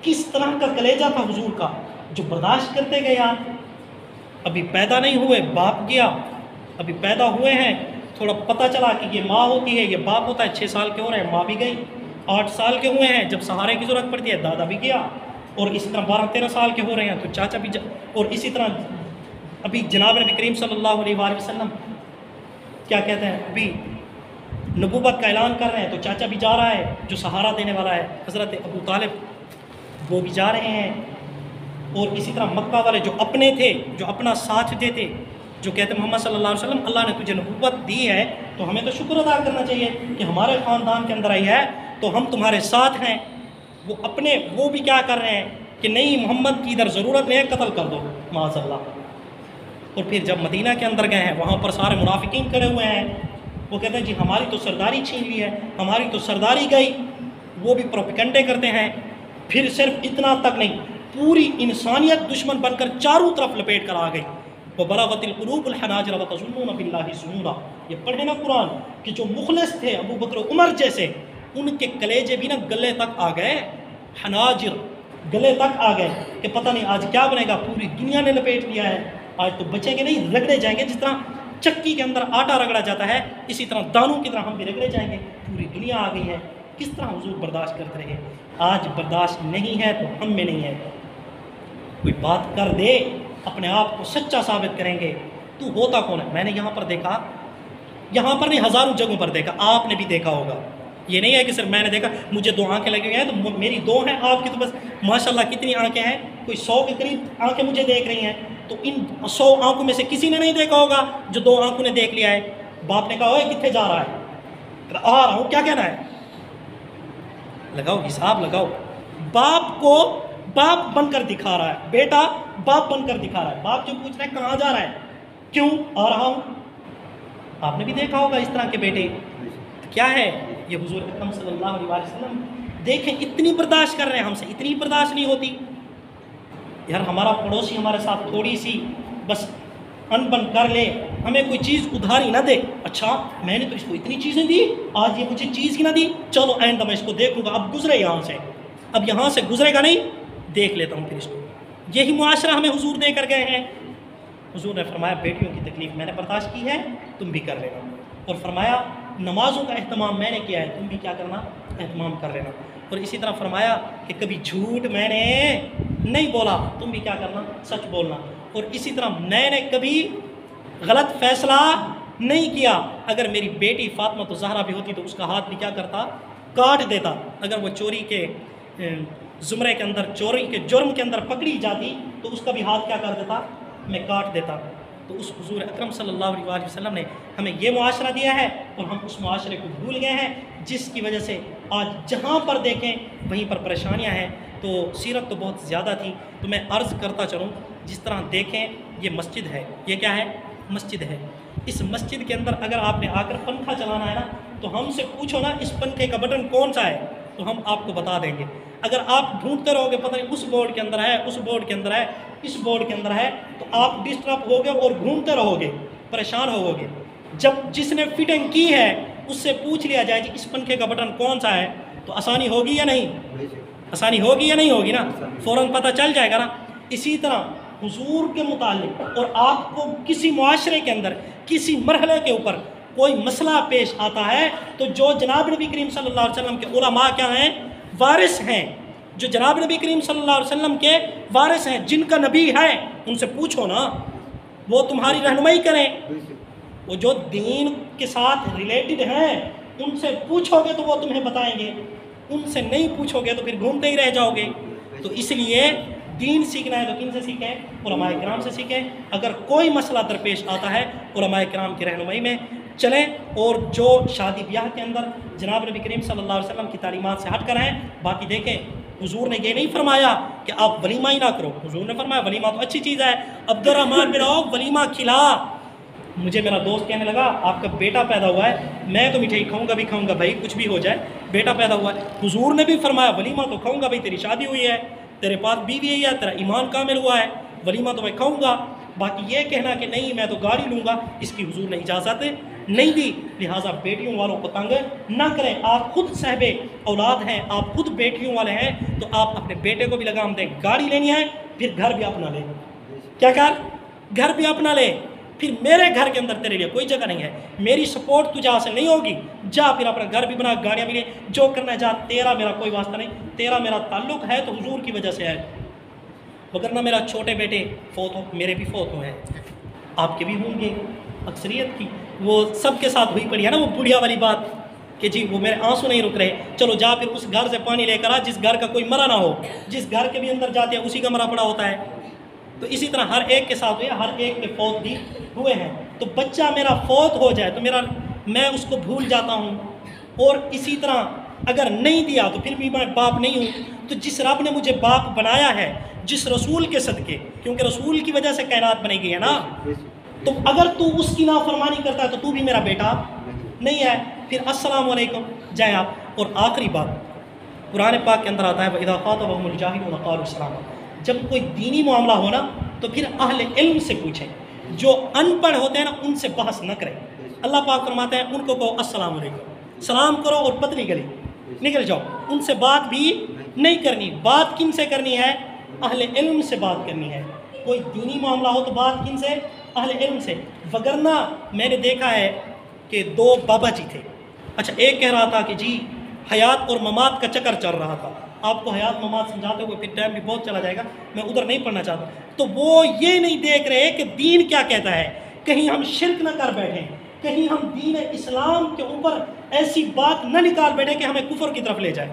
Speaker 1: کس طرح کا کلیجہ تھا حضور کا جو برداشت کرتے گئے۔ یار ابھی پیدا نہیں ہوئے باپ گیا، ابھی پیدا ہوئے ہیں تھوڑا پتہ چلا کہ یہ ماں ہوتی ہے، یہ باپ ہوتا ہے، 6 سال کے ہو رہے ہیں ماں بھی گئی، 8 سال کے ہوئے ہیں جب سہارے کی ضرورت پڑتی ہے دادا بھی گیا، اور اسی طرح 12-13 سال کے ہو رہے ہیں تو چاچا بھی اور اسی طرح ابھی جناب نبی کریم صلی اللہ علیہ وآلہ وسلم کیا کہتے ہیں ابھی نبوت کا اعلان کر رہے ہیں تو چاچا بھی جا رہا ہے جو سہارا دینے والا ہے حضرت ابو طالب، وہ بھی جا رہے ہیں۔ اور اسی طرح مکہ والے جو اپنے تھے، جو اپنا ساتھ دیتے، جو کہتے ہیں محمد صلی اللہ علیہ وسلم اللہ نے تجھے نبوت دی ہے تو ہمیں تو شکر ادا کرنا چاہیے کہ ہمارے خاندان کے اندر آئی ہے تو ہم تمہارے ساتھ ہیں۔ وہ اپنے وہ بھی کیا کر رہے ہیں کہ نہیں محمد کی ادھر ضرورت نہیں ہے، قتل کر دو معاذ اللہ۔ اور پھر جب مدینہ کے اندر گئے ہیں وہاں پر سارے منافقین کھڑے ہوئے ہیں، وہ کہتے ہیں جی ہماری تو سرداری چھین لی ہے، ہماری تو سرداری گئی، وہ بھی پروپیگنڈے کرتے ہیں۔ پھر صرف اتنا تک نہیں، پوری انسانیت دشمن بن کر چاروں طرف لپیٹ کر آ گئی۔ وَبَلَغَتِ الْقُلُوبُ الْحَنَاجِرَ وَتَظُنُّونَ بِاللَّهِ الظُّنُونَ۔ یہ پڑھے نا قرآن کہ جو مخلص تھے ابو بکر عمر جیسے، ان کے کلیجے بھی نا گلے تک آ گئے، حناجر گلے تک آ گئے کہ پتہ نہیں آج کیا بنے گا، پوری دنیا نے لپیٹ لیا ہے، آج تو بچیں گے نہیں، رگڑے جائیں گے۔ جس طرح چکی کے اندر آٹا رگڑا جاتا ہے اسی طرح دانوں کی طرح ہم بھی رگڑے جائیں گے، پوری دنیا آ گئی ہے۔ کس طرح حضور برداشت کرتے رہے؟ آج برداشت نہیں ہے تو ہم میں نہیں ہے۔ کوئی بات کر دے اپنے آپ کو سچا ثابت کریں گے، تو ہوتا کون ہے؟ میں نے یہاں پر دیکھا، یہاں پر نہیں ہزاروں جگہوں پر دیکھا، آپ نے بھی دیکھا ہوگا۔ یہ نہیں ہے کہ صرف میں نے دیکھا مجھے 2 آنکھیں لگی ہوئی ہیں تو میری 2 ہیں، آپ کی تو بس ماشاءاللہ کتنی آنکھیں ہیں، کوئی 100 کے قریب آنکھیں مجھے دیکھ رہی ہیں، تو ان 100 آنکھوں میں سے کسی نے نہیں دیکھا ہوگا جو 2 آنکھوں نے دیکھ لیا ہے۔ باپ نے کہا اوے کتنے جا رہا ہے؟ آ رہا ہوں، کیا کہنا ہے؟ لگاؤ حساب لگاؤ۔ باپ کو باپ بن کر دکھا رہا ہے، بیٹا باپ بن کر دکھا رہا ہے۔ باپ جو پوچھ رہا ہے کہاں جا رہا ہے؟ کیوں آ رہا ہوں؟ آپ نے بھی دیکھا ہوگا اس طرح کے بیٹے۔ کیا ہے یہ حضور اکرم صلی اللہ علیہ وسلم؟ دیکھیں اتنی برداشت کر رہے ہیں، ہم سے اتنی برداشت نہیں ہوتی۔ یار ہمارا پڑوسی ہمارے ساتھ تھوڑی سی بس ان بن کر لے، ہمیں کوئی چیز ادھاری نہ دے، اچھا میں نے تو اس کو اتنی چیزیں دی، آج یہ مجھے چیز ہی نہ دی، چلو آئندہ میں اس کو دیکھوں گا، اب گزرے یہاں سے، اب یہاں سے گزرے گا نہیں، دیکھ لیتا ہوں پھر اس کو۔ یہی معاشرہ ہمیں حضور دے کر گئے ہیں۔ حضور نے فرمایا بیٹیوں کی تکلیف میں نے برداشت کی ہے، تم بھی کر لینا، اور فرمایا نمازوں کا اہتمام میں نے کیا ہے، تم بھی کیا کرنا، اہتمام کر لینا، اور اسی طرح فرمایا کہ کبھی جھوٹ میں نے نہیں بولا، تم بھی کیا کرنا، سچ بولنا، اور اسی طرح میں نے کبھی غلط فیصلہ نہیں کیا۔ اگر میری بیٹی فاطمہ تو زہرا بھی ہوتی تو اس کا ہاتھ بھی کیا کرتا، کاٹ دیتا۔ اگر وہ چوری کے زمرے کے اندر، چوری کے جرم کے اندر پکڑی جاتی تو اس کا بھی ہاتھ کیا کر دیتا، میں کاٹ دیتا۔ تو اس حضور اکرم صلی اللہ علیہ وسلم نے ہمیں یہ معاشرہ دیا ہے اور ہم اس معاشرے کو بھول گئے ہیں، جس کی وجہ سے آج جہاں پر دیکھیں وہیں پر پریشانیاں ہیں۔ تو سیرت تو بہت زیادہ تھی، تو میں عرض کرتا چلوں، جس طرح دیکھیں یہ مسجد ہے، یہ کیا ہے، مسجد ہے۔ اس مسجد کے اندر اگر آپ نے آ کر پنکھا چلانا ہے نا تو ہم سے پوچھو نا اس پنکھے کا بٹن کون سا ہے، تو ہم آپ کو بتا دیں گے۔ اگر آپ ڈھونڈتے رہو گے پتہ نہیں اس بورڈ کے اندر ہے، اس بورڈ کے اندر ہے، اس بورڈ کے اندر ہے، تو آپ ڈسٹرب ہوگے اور گھومتے رہو گے، پریشان ہوگے۔ جب جس نے فٹنگ کی ہے اس سے پوچھ لیا جائے کہ اس پنکھے کا بٹن کون سا ہے، تو آسانی ہوگی یا نہیں؟ آسانی ہوگی یا نہیں ہوگی نا؟ فوراً پتہ چل جائے گا نا۔ اسی طرح حضور کے متعلق اور آپ کو کسی معاشرے کے اندر کسی مرحلے کے اوپر کوئی مسئلہ پیش آتا ہے تو جو جناب نبی کریم صلی اللہ علیہ وسلم کے علماء کیا ہیں؟ وارث ہیں۔ جو جناب نبی کریم صلی اللہ علیہ وسلم کے وارث ہیں، جن کا نبی ہے، ان سے پوچھو نا، وہ تمہاری رہنمائی کریں۔ وہ جو دین کے ساتھ ریلیٹڈ ہیں ان سے پوچھو گے تو وہ تمہیں بتائیں گے، ان سے نہیں پوچھو گے تو پھر گھومتے ہی رہ جاؤ گے۔ تو اس لیے دین سیکھنا ہے تو کن سے سیکھیں؟ علماء کرام سے سیکھیں۔ اگر کوئی مسئلہ درپیش آتا ہے علماء کرام کی رہنمائی میں چلیں، اور جو شادی بیاہ کے اندر جناب نبی کریم صلی اللہ علیہ وسلم کی تعلیمات سے ہٹ کر ہیں۔ باقی دیکھیں حضور نے یہ نہیں فرمایا کہ آپ ولیمہ ہی نہ کرو، حضور نے فرمایا ولیمہ تو اچھی چیز ہے، عبد الرحمن بن عوف ولیمہ کھلا۔ مجھے میرا دوست کہنے لگا آپ کا بیٹا پیدا ہوا ہے، میں تو مٹھائی کھاؤں گا بھائی، کچھ بھی ہو جائے، بیٹا پیدا ہوا ہے۔ حضور نے بھی فرمایا ولیمہ تو کھاؤں گا بھائی، تیری شادی ہوئی ہے، تیرے پاس بیوی ہے، تیرا ایمان کامل ہوا ہے، ولیمہ تو میں کھاؤں گا۔ باقی یہ کہنا کہ نہیں میں تو گاڑی لوں گا، اس کی حضور نے اجازت نہیں دی۔ لہٰذا بیٹیوں والوں کو تنگ نہ کریں۔ آپ خود صاحب اولاد ہیں، آپ خود بیٹیوں والے ہیں، تو آپ اپنے بیٹے کو بھی لگام دیں، گاڑی لینی ہے پھر گھر بھی اپنا لے۔ کیا گھر بھی اپنا لے، پھر میرے گھر کے اندر تیرے لیے کوئی جگہ نہیں ہے، میری سپورٹ تجھے حاصل نہیں ہوگی، جا پھر اپنا گھر بھی بنا، گاڑیاں بھی لے، جو کرنا ہے جا، تیرا میرا کوئی واسطہ نہیں، تیرا میرا تعلق ہے تو حضور کی وجہ سے ہے، وگرنہ میرا چھوٹے بیٹے فوت ہو، میرے بھی فوت ہوئے ہیں، آپ کے بھی ہوں گے، اکثریت کی وہ سب کے ساتھ ہوئی پڑی ہے نا وہ بڑھیا والی بات کہ جی وہ میرے آنسو نہیں رک رہے، چلو جا پھر اس گھر سے پانی لے کر آ جس گھر کا کوئی مرا نہ ہو، جس گھر کے بھی اندر جاتے ہیں اسی کا مرا پڑا ہوتا ہے۔ تو اسی طرح ہر ایک کے ساتھ ہوئے، ہر ایک کے فوت بھی ہوئے ہیں۔ تو بچہ میرا فوت ہو جائے تو میں اس کو بھول جاتا ہوں، اور اسی طرح اگر نہیں دیا تو پھر بھی میں باپ نہیں ہوں۔ تو جس رب نے مجھے باپ بنایا ہے، جس رسول کے صدقے، کیونکہ رسول کی وجہ سے کائنات بنی گئی ہے نا، تو اگر تو اس کی نافرمانی کرتا ہے تو بھی میرا بیٹا نہیں ہے۔ پھر السلام علیکم جائیں آپ۔ اور آخری بات قرآن پاک کے اندر آتا ہے وَإِذَا خَاطَبَهُمُ الْجَاهِلُونَ قَالُوا سَلَامًا۔ جب کوئی دینی معاملہ ہو نا تو پھر اہل علم سے پوچھیں، جو ان پڑھ ہوتے ہیں نا ان سے بحث نہ کریں۔ اللہ پاک فرماتے ہیں ان کو کہو السلام علیکم، سلام کرو اور پتلی گلی نکل جاؤ، ان سے بات بھی نہیں کرنی۔ بات کن سے کرنی ہے؟ اہل علم سے بات کرنی ہے۔ کوئی دینی معاملہ ہو تو بات کن سے؟ اہل علم سے۔ وگرنہ میں نے دیکھا ہے کہ دو بابا جی تھے، اچھا ایک کہہ رہا تھا کہ جی حیات اور ممات کا چکر چل رہا تھا، آپ کو حیات ممات سمجھاتے ہوئے پھر ٹائم بھی بہت چلا جائے گا، میں ادھر نہیں پڑھنا چاہتا۔ تو وہ یہ نہیں دیکھ رہے کہ دین کیا کہتا ہے، کہیں ہم شرک نہ کر بیٹھیں، کہیں ہم دین اسلام کے اوپر ایسی بات نہ نکال بیٹھیں کہ ہمیں کفر کی طرف لے جائے۔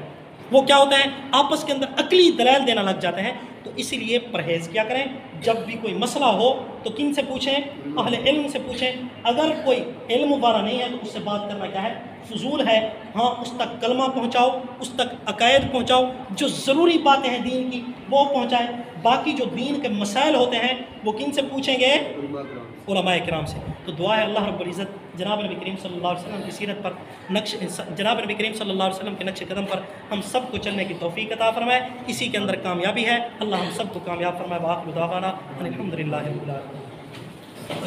Speaker 1: وہ کیا ہوتا ہے آپس کے اندر عقلی دلائل دینا لگ جاتے ہیں۔ تو اسی لیے پرہیز کیا کریں، جب بھی کوئی مسئلہ ہو تو کن سے پوچھیں؟ اہل علم سے پوچھیں۔ اگر کوئی علم والا نہیں ہے تو اس سے بات کرنا کیا ہے؟ فضول ہے۔ ہاں اس تک کلمہ پہنچاؤ، اس تک عقائد پہنچاؤ، جو ضروری باتیں ہیں دین کی وہ پہنچائیں۔ باقی جو دین کے مسائل ہوتے ہیں وہ کن سے پوچھیں گے؟ علماء کرام سے۔ تو دعا ہے اللہ رب العزت جناب نبی کریم صلی اللہ علیہ وسلم کی سیرت پر جناب نبی کریم صلی اللہ علیہ وسلم کے نقش قدم پر ہم سب کو چلنے کی توفیق عطا فرمائے، اسی کے اندر کامیابی ہے، اللہ ہم سب کو کامیاب فرمائے۔ وآخر دعوانا ان الحمد للہ رب العالمین۔